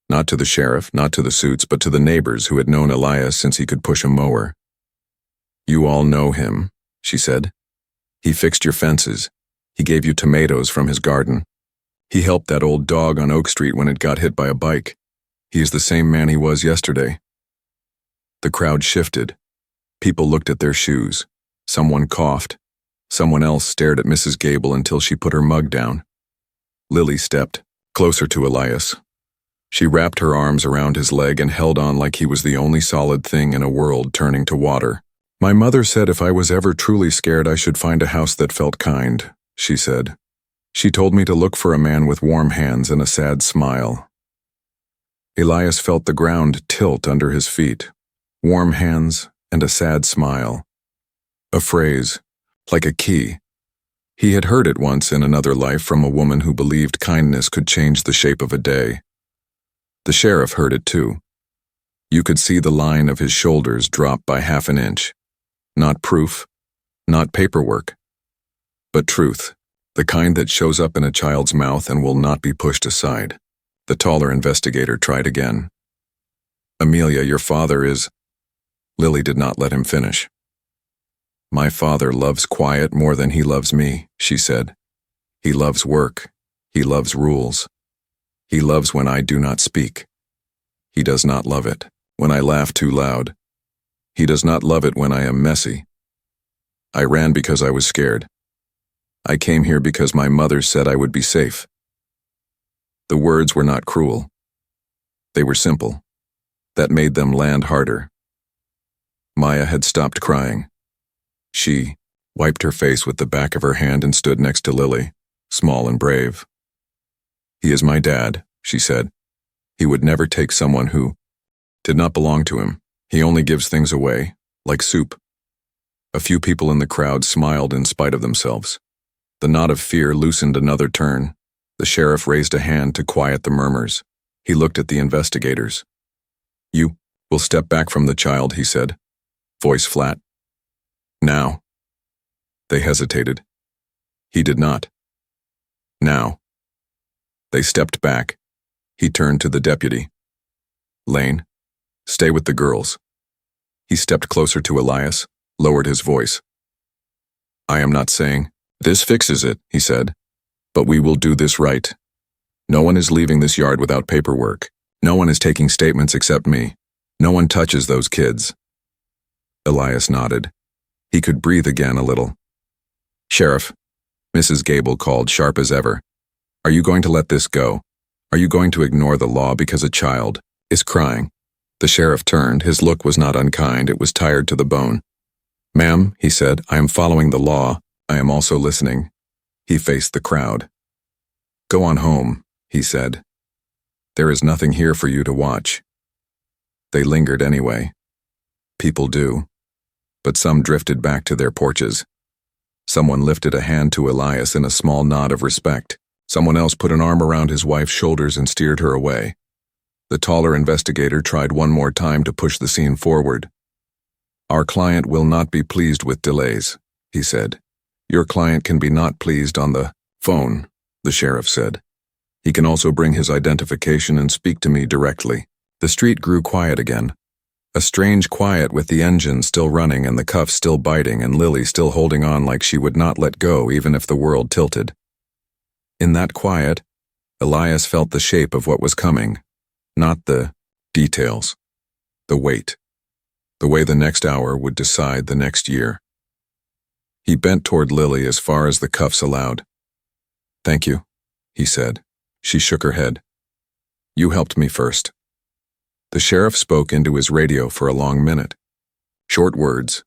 Not to the sheriff, not to the suits, but to the neighbors who had known Elias since he could push a mower. "You all know him," she said. "He fixed your fences. He gave you tomatoes from his garden. He helped that old dog on Oak Street when it got hit by a bike. He is the same man he was yesterday." The crowd shifted. People looked at their shoes. Someone coughed. Someone else stared at Mrs. Gable until she put her mug down. Lily stepped closer to Elias. She wrapped her arms around his leg and held on like he was the only solid thing in a world turning to water. "My mother said if I was ever truly scared I should find a house that felt kind," she said. "She told me to look for a man with warm hands and a sad smile." Elias felt the ground tilt under his feet. Warm hands and a sad smile. A phrase, like a key. He had heard it once in another life from a woman who believed kindness could change the shape of a day. The sheriff heard it too. You could see the line of his shoulders drop by half an inch. Not proof, not paperwork, but truth, the kind that shows up in a child's mouth and will not be pushed aside. The taller investigator tried again. "Amelia, your father is—" Lily did not let him finish. "My father loves quiet more than he loves me," she said. "He loves work. He loves rules. He loves when I do not speak. He does not love it when I laugh too loud. He does not love it when I am messy. I ran because I was scared. I came here because my mother said I would be safe." The words were not cruel. They were simple. That made them land harder. Maya had stopped crying. She wiped her face with the back of her hand and stood next to Lily, small and brave. "He is my dad," she said. "He would never take someone who—" did not belong to him. He only gives things away, like soup. A few people in the crowd smiled in spite of themselves. The knot of fear loosened another turn. The sheriff raised a hand to quiet the murmurs. He looked at the investigators. "You will step back from the child," he said, voice flat. "Now." They hesitated. He did not. "Now." They stepped back. He turned to the deputy. "Lane, stay with the girls." He stepped closer to Elias, lowered his voice. "I am not saying this fixes it," he said, "but we will do this right. No one is leaving this yard without paperwork. No one is taking statements except me. No one touches those kids." Elias nodded. He could breathe again a little. "Sheriff," Mrs. Gable called, sharp as ever, "are you going to let this go? Are you going to ignore the law because a child is crying?" The sheriff turned. His look was not unkind, it was tired to the bone. "Ma'am," he said, "I am following the law. I am also listening." He faced the crowd. "Go on home," he said. "There is nothing here for you to watch." They lingered anyway. People do. But some drifted back to their porches. Someone lifted a hand to Elias in a small nod of respect. Someone else put an arm around his wife's shoulders and steered her away. The taller investigator tried one more time to push the scene forward. "Our client will not be pleased with delays," he said. "Your client can be not pleased on the phone," the sheriff said. "He can also bring his identification and speak to me directly." The street grew quiet again. A strange quiet, with the engine still running and the cuffs still biting and Lily still holding on like she would not let go even if the world tilted. In that quiet, Elias felt the shape of what was coming, not the details, the weight, the way the next hour would decide the next year. He bent toward Lily as far as the cuffs allowed. "Thank you," he said. She shook her head. "You helped me first." The sheriff spoke into his radio for a long minute. Short words,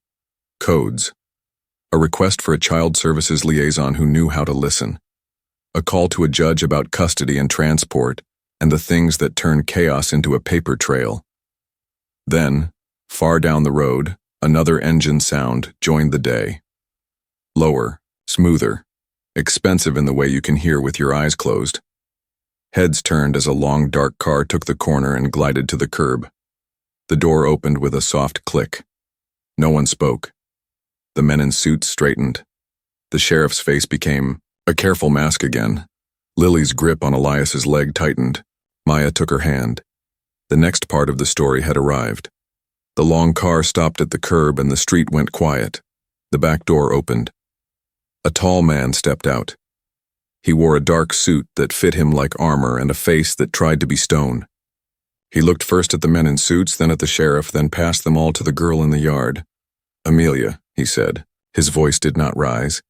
codes, a request for a child services liaison who knew how to listen, a call to a judge about custody and transport, and the things that turn chaos into a paper trail. Then, far down the road, another engine sound joined the day. Lower, smoother, expensive in the way you can hear with your eyes closed. Heads turned as a long dark car took the corner and glided to the curb. The door opened with a soft click. No one spoke. The men in suits straightened. The sheriff's face became a careful mask again. Lily's grip on Elias's leg tightened. Maya took her hand. The next part of the story had arrived. The long car stopped at the curb and the street went quiet. The back door opened. A tall man stepped out. He wore a dark suit that fit him like armor and a face that tried to be stone. He looked first at the men in suits, then at the sheriff, then past them all to the girl in the yard. "Amelia," he said. His voice did not rise.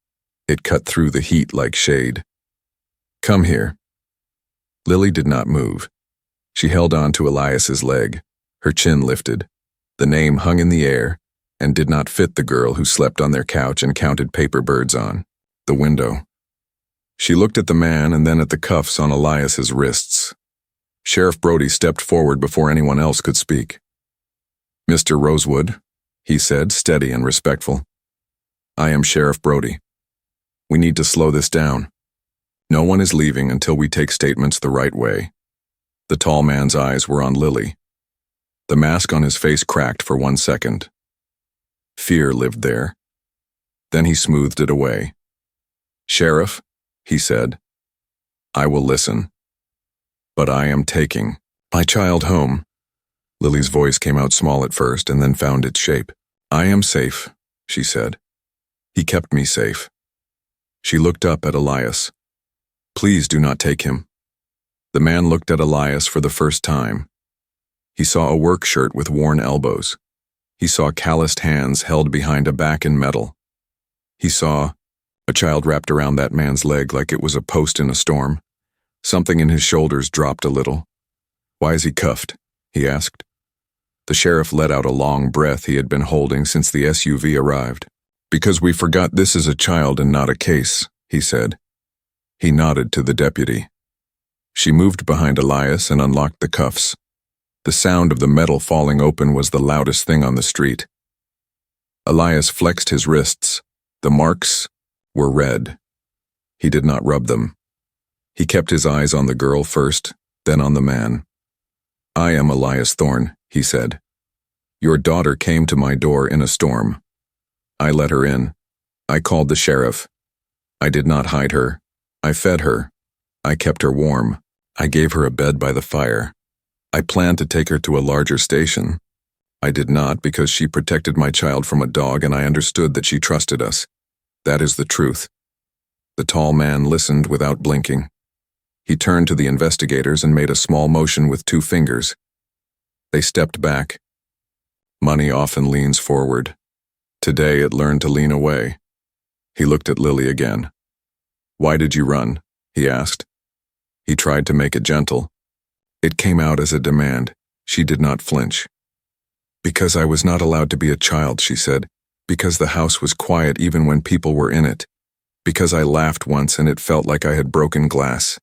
It cut through the heat like shade. "Come here." Lily did not move. She held on to Elias's leg. Her chin lifted. The name hung in the air and did not fit the girl who slept on their couch and counted paper birds on the window. She looked at the man and then at the cuffs on Elias's wrists. Sheriff Brody stepped forward before anyone else could speak. "Mr. Rosewood," he said, steady and respectful. "I am Sheriff Brody. We need to slow this down. No one is leaving until we take statements the right way." The tall man's eyes were on Lily. The mask on his face cracked for 1 second. Fear lived there. Then he smoothed it away. "Sheriff," he said, "I will listen. But I am taking my child home." Lily's voice came out small at first and then found its shape. "I am safe," she said. "He kept me safe." She looked up at Elias. "Please do not take him." The man looked at Elias for the first time. He saw a work shirt with worn elbows. He saw calloused hands held behind a back in metal. He saw a child wrapped around that man's leg like it was a post in a storm. Something in his shoulders dropped a little. "Why is he cuffed?" he asked. The sheriff let out a long breath he had been holding since the SUV arrived. "Because we forgot this is a child and not a case," he said. He nodded to the deputy. She moved behind Elias and unlocked the cuffs. The sound of the metal falling open was the loudest thing on the street. Elias flexed his wrists. The marks were red. He did not rub them. He kept his eyes on the girl first, then on the man. "I am Elias Thorne," he said. "Your daughter came to my door in a storm. I let her in. I called the sheriff. I did not hide her. I fed her. I kept her warm. I gave her a bed by the fire. I planned to take her to a larger station. I did not because she protected my child from a dog, and I understood that she trusted us. That is the truth." The tall man listened without blinking. He turned to the investigators and made a small motion with 2 fingers. They stepped back. Money often leans forward. Today it learned to lean away. He looked at Lily again. "Why did you run?" he asked. He tried to make it gentle. It came out as a demand. She did not flinch. "Because I was not allowed to be a child," she said. "Because the house was quiet even when people were in it. Because I laughed once and it felt like I had broken glass."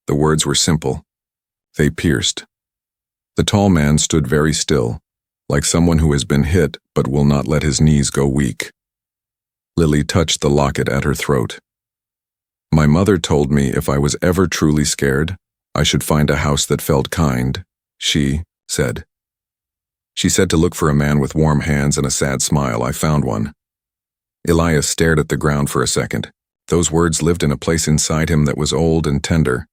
The words were simple. They pierced. The tall man stood very still, like someone who has been hit but will not let his knees go weak. Lily touched the locket at her throat. "My mother told me if I was ever truly scared, I should find a house that felt kind," she said. She said to look for a man with warm hands and a sad smile. I found one. Elias stared at the ground for a second. Those words lived in a place inside him that was old and tender.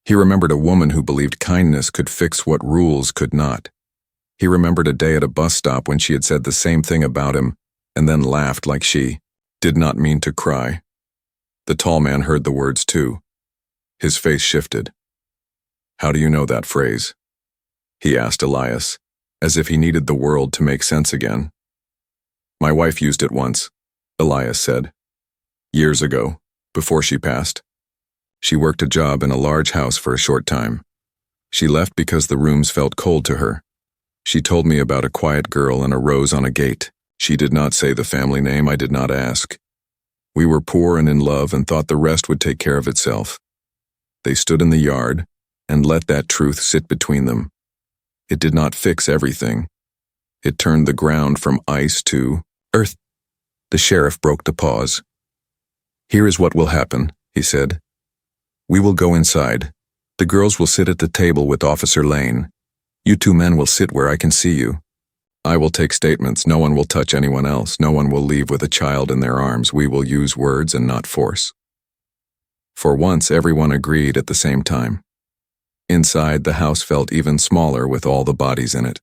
He remembered a woman who believed kindness could fix what rules could not. He remembered a day at a bus stop when she had said the same thing about him, and then laughed like she did not mean to cry. The tall man heard the words too. His face shifted. "How do you know that phrase?" he asked Elias, as if he needed the world to make sense again. "My wife used it once," Elias said. "Years ago, before she passed. She worked a job in a large house for a short time. She left because the rooms felt cold to her. She told me about a quiet girl and a rose on a gate. She did not say the family name. I did not ask. We were poor and in love and thought the rest would take care of itself. They stood in the yard and let that truth sit between them. It did not fix everything. It turned the ground from ice to earth." The sheriff broke the pause. "Here is what will happen," he said. "We will go inside. The girls will sit at the table with Officer Lane. You 2 men will sit where I can see you. I will take statements. No one will touch anyone else. No one will leave with a child in their arms. We will use words and not force." For once, everyone agreed at the same time. Inside, the house felt even smaller with all the bodies in it.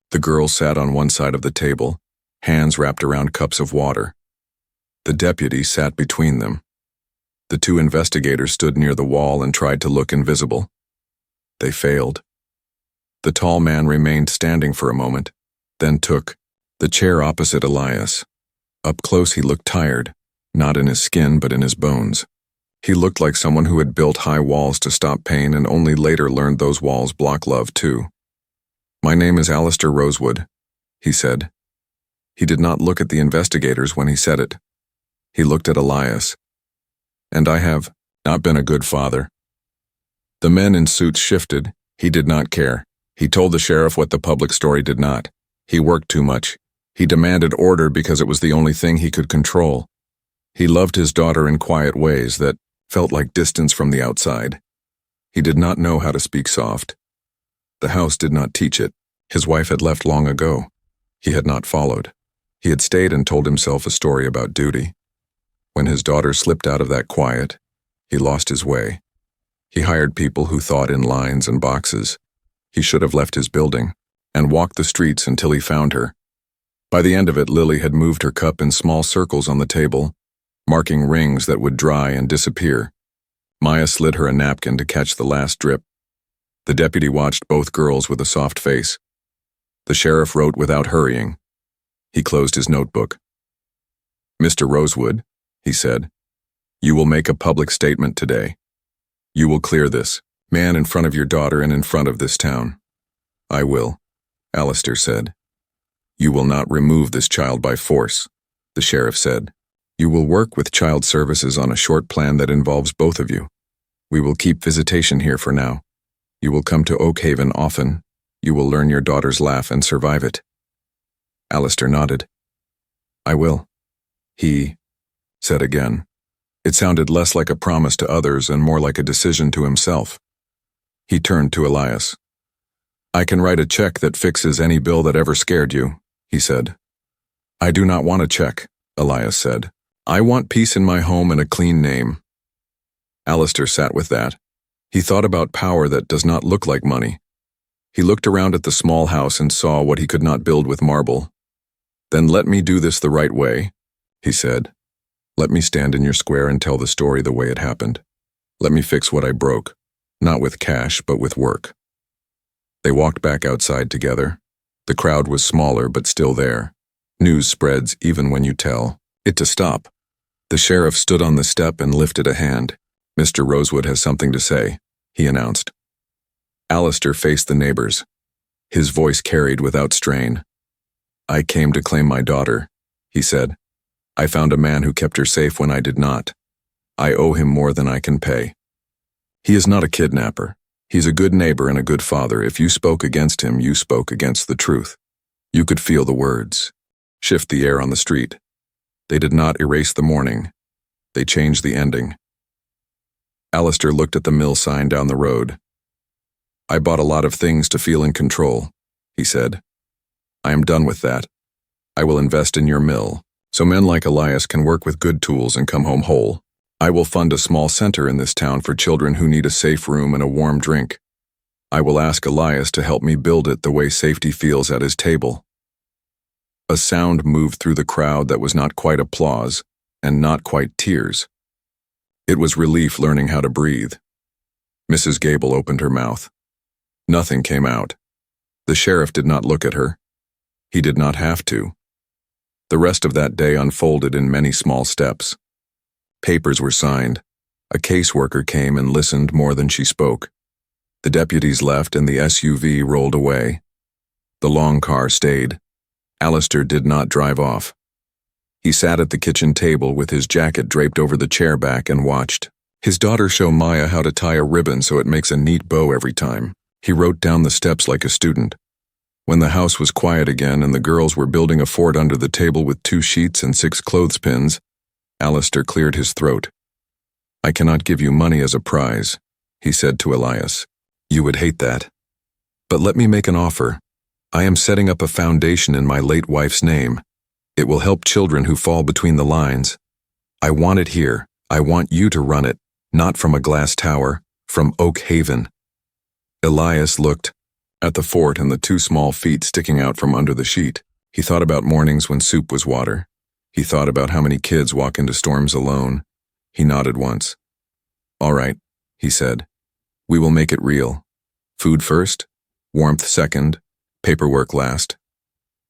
The girls sat on one side of the table, hands wrapped around cups of water. The deputy sat between them. The 2 investigators stood near the wall and tried to look invisible. They failed. The tall man remained standing for a moment, then took the chair opposite Elias. Up close he looked tired, not in his skin but in his bones. He looked like someone who had built high walls to stop pain and only later learned those walls block love too. "My name is Alistair Rosewood," he said. He did not look at the investigators when he said it. He looked at Elias. "And I have not been a good father." The men in suits shifted. He did not care. He told the sheriff what the public story did not. He worked too much. He demanded order because it was the only thing he could control. He loved his daughter in quiet ways that felt like distance from the outside. He did not know how to speak soft. The house did not teach it. His wife had left long ago. He had not followed. He had stayed and told himself a story about duty. When his daughter slipped out of that quiet, he lost his way. He hired people who thought in lines and boxes. He should have left his building and walked the streets until he found her. By the end of it, Lily had moved her cup in small circles on the table, marking rings that would dry and disappear. Maya slid her a napkin to catch the last drip. The deputy watched both girls with a soft face. The sheriff wrote without hurrying. He closed his notebook. "Mr. Rosewood," he said, "you will make a public statement today. You will clear this man in front of your daughter and in front of this town." "I will," Alistair said. "You will not remove this child by force," the sheriff said. "You will work with child services on a short plan that involves both of you. We will keep visitation here for now. You will come to Oak Haven often, You will learn your daughter's laugh and survive it." Alistair nodded. "I will," he said again. It sounded less like a promise to others and more like a decision to himself. He turned to Elias. "I can write a check that fixes any bill that ever scared you," he said. "I do not want a check," Elias said. "I want peace in my home and a clean name." Alistair sat with that. He thought about power that does not look like money. He looked around at the small house and saw what he could not build with marble. "Then let me do this the right way," he said. "Let me stand in your square and tell the story the way it happened. Let me fix what I broke, not with cash, but with work." They walked back outside together. The crowd was smaller, but still there. News spreads even when you tell it to stop. The sheriff stood on the step and lifted a hand. "Mr. Rosewood has something to say," he announced. Alistair faced the neighbors. His voice carried without strain. "I came to claim my daughter," he said. "I found a man who kept her safe when I did not. I owe him more than I can pay. He is not a kidnapper. He's a good neighbor and a good father. If you spoke against him, you spoke against the truth." You could feel the words shift the air on the street. They did not erase the morning. They changed the ending. Alistair looked at the mill sign down the road. "I bought a lot of things to feel in control," he said. "I am done with that. I will invest in your mill, so men like Elias can work with good tools and come home whole. I will fund a small center in this town for children who need a safe room and a warm drink. I will ask Elias to help me build it the way safety feels at his table." A sound moved through the crowd that was not quite applause and not quite tears. It was relief learning how to breathe. Mrs. Gable opened her mouth. Nothing came out. The sheriff did not look at her. He did not have to. The rest of that day unfolded in many small steps. Papers were signed. A caseworker came and listened more than she spoke. The deputies left and the SUV rolled away. The long car stayed. Alistair did not drive off. He sat at the kitchen table with his jacket draped over the chair back and watched his daughter show Maya how to tie a ribbon so it makes a neat bow every time. He wrote down the steps like a student. When the house was quiet again and the girls were building a fort under the table with 2 sheets and 6 clothespins, Alistair cleared his throat. "I cannot give you money as a prize," he said to Elias. "You would hate that. But let me make an offer. I am setting up a foundation in my late wife's name. It will help children who fall between the lines. I want it here. I want you to run it, not from a glass tower, from Oak Haven." Elias looked at the fort and the 2 small feet sticking out from under the sheet. He thought about mornings when soup was water. He thought about how many kids walk into storms alone. He nodded once. "All right," he said. "We will make it real. Food first, warmth second, paperwork last."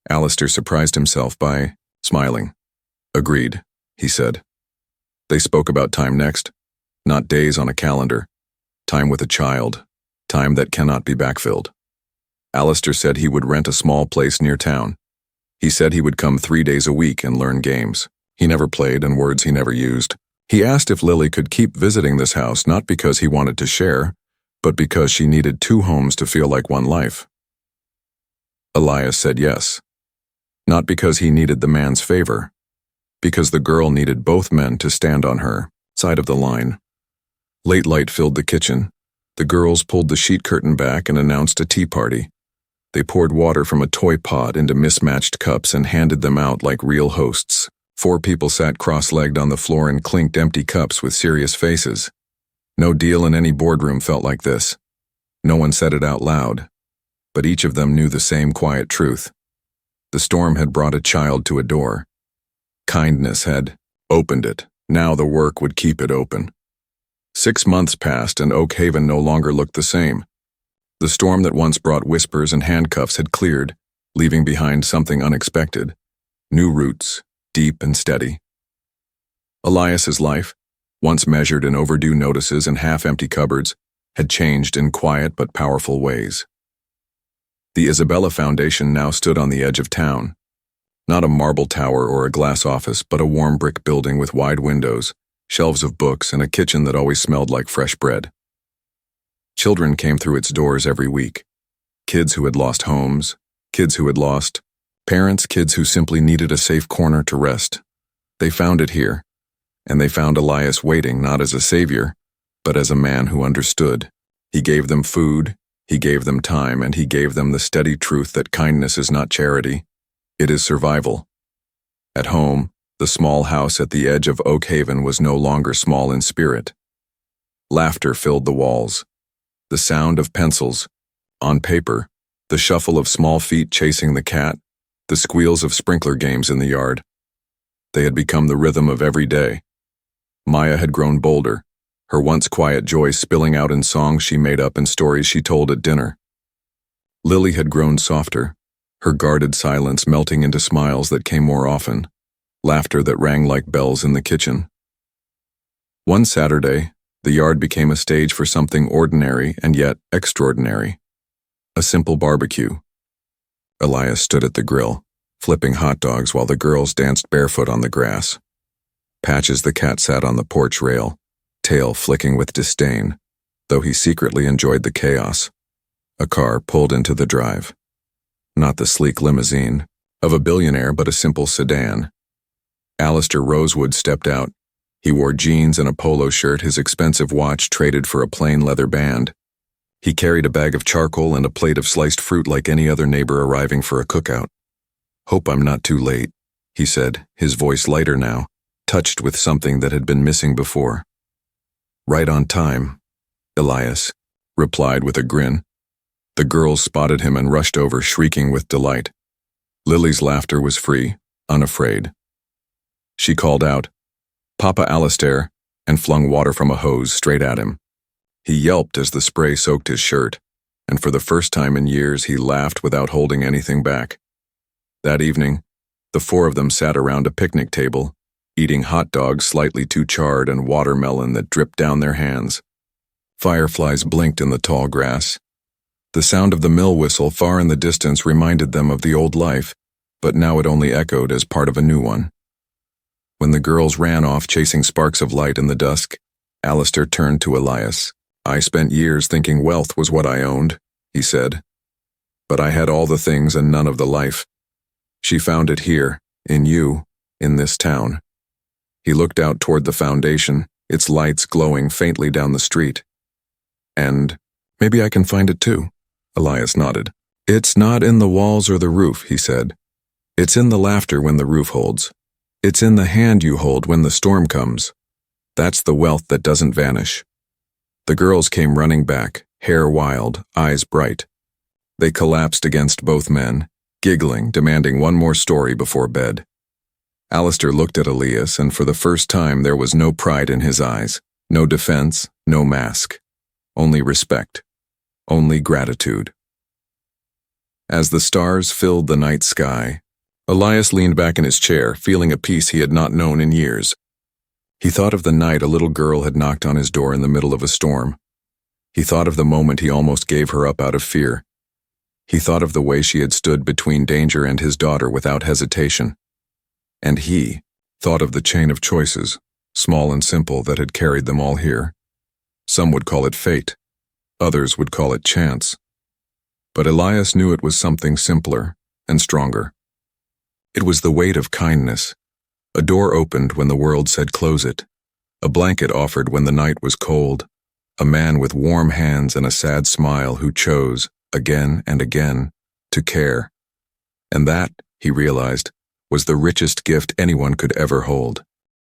Alistair surprised himself by smiling. "Agreed," he said. They spoke about time next, not days on a calendar. Time with a child, time that cannot be backfilled. Alistair said he would rent a small place near town. He said he would come 3 days a week and learn games he never played and words he never used. He asked if Lily could keep visiting this house not because he wanted to share, but because she needed 2 homes to feel like one life. Elias said yes. Not because he needed the man's favor, because the girl needed both men to stand on her side of the line. Late light filled the kitchen. The girls pulled the sheet curtain back and announced a tea party. They poured water from a toy pot into mismatched cups and handed them out like real hosts. 4 people sat cross-legged on the floor and clinked empty cups with serious faces. No deal in any boardroom felt like this. No one said it out loud, but each of them knew the same quiet truth. The storm had brought a child to a door. Kindness had opened it. Now the work would keep it open. 6 months passed and Oak Haven no longer looked the same. The storm that once brought whispers and handcuffs had cleared, leaving behind something unexpected. New roots, deep and steady. Elias's life, once measured in overdue notices and half-empty cupboards, had changed in quiet but powerful ways. The Isabella Foundation now stood on the edge of town. Not a marble tower or a glass office, but a warm brick building with wide windows, shelves of books, and a kitchen that always smelled like fresh bread. Children came through its doors every week. Kids who had lost homes, kids who had lost parents, kids who simply needed a safe corner to rest. They found it here, and they found Elias waiting not as a savior, but as a man who understood. He gave them food, he gave them time, and he gave them the steady truth that kindness is not charity, it is survival. At home, the small house at the edge of Oak Haven was no longer small in spirit. Laughter filled the walls. The sound of pencils on paper, the shuffle of small feet chasing the cat, the squeals of sprinkler games in the yard. They had become the rhythm of every day. Maya had grown bolder, her once quiet joy spilling out in songs she made up and stories she told at dinner. Lily had grown softer, her guarded silence melting into smiles that came more often, laughter that rang like bells in the kitchen. One Saturday, the yard became a stage for something ordinary and yet extraordinary. A simple barbecue. Elias stood at the grill, flipping hot dogs while the girls danced barefoot on the grass. Patches the cat sat on the porch rail, tail flicking with disdain, though he secretly enjoyed the chaos. A car pulled into the drive. Not the sleek limousine of a billionaire, but a simple sedan. Alistair Rosewood stepped out. He wore jeans and a polo shirt, his expensive watch traded for a plain leather band. He carried a bag of charcoal and a plate of sliced fruit like any other neighbor arriving for a cookout. "Hope I'm not too late," he said, his voice lighter now, touched with something that had been missing before. "Right on time," Elias replied with a grin. The girls spotted him and rushed over, shrieking with delight. Lily's laughter was free, unafraid. She called out, "Papa Alistair," and flung water from a hose straight at him. He yelped as the spray soaked his shirt, and for the first time in years he laughed without holding anything back. That evening, the four of them sat around a picnic table, eating hot dogs slightly too charred and watermelon that dripped down their hands. Fireflies blinked in the tall grass. The sound of the mill whistle far in the distance reminded them of the old life, but now it only echoed as part of a new one. When the girls ran off chasing sparks of light in the dusk, Alistair turned to Elias. "I spent years thinking wealth was what I owned," he said. "But I had all the things and none of the life. She found it here, in you, in this town." He looked out toward the foundation, its lights glowing faintly down the street. "And maybe I can find it too," Elias nodded. "It's not in the walls or the roof," he said. "It's in the laughter when the roof holds. It's in the hand you hold when the storm comes. That's the wealth that doesn't vanish." The girls came running back, hair wild, eyes bright. They collapsed against both men, giggling, demanding one more story before bed. Alistair looked at Elias, and for the first time there was no pride in his eyes, no defense, no mask. Only respect. Only gratitude. As the stars filled the night sky, Elias leaned back in his chair, feeling a peace he had not known in years. He thought of the night a little girl had knocked on his door in the middle of a storm. He thought of the moment he almost gave her up out of fear. He thought of the way she had stood between danger and his daughter without hesitation. And he thought of the chain of choices, small and simple, that had carried them all here. Some would call it fate. Others would call it chance. But Elias knew it was something simpler and stronger. It was the weight of kindness. A door opened when the world said close it. A blanket offered when the night was cold. A man with warm hands and a sad smile who chose, again and again, to care. And that, he realized, was the richest gift anyone could ever hold.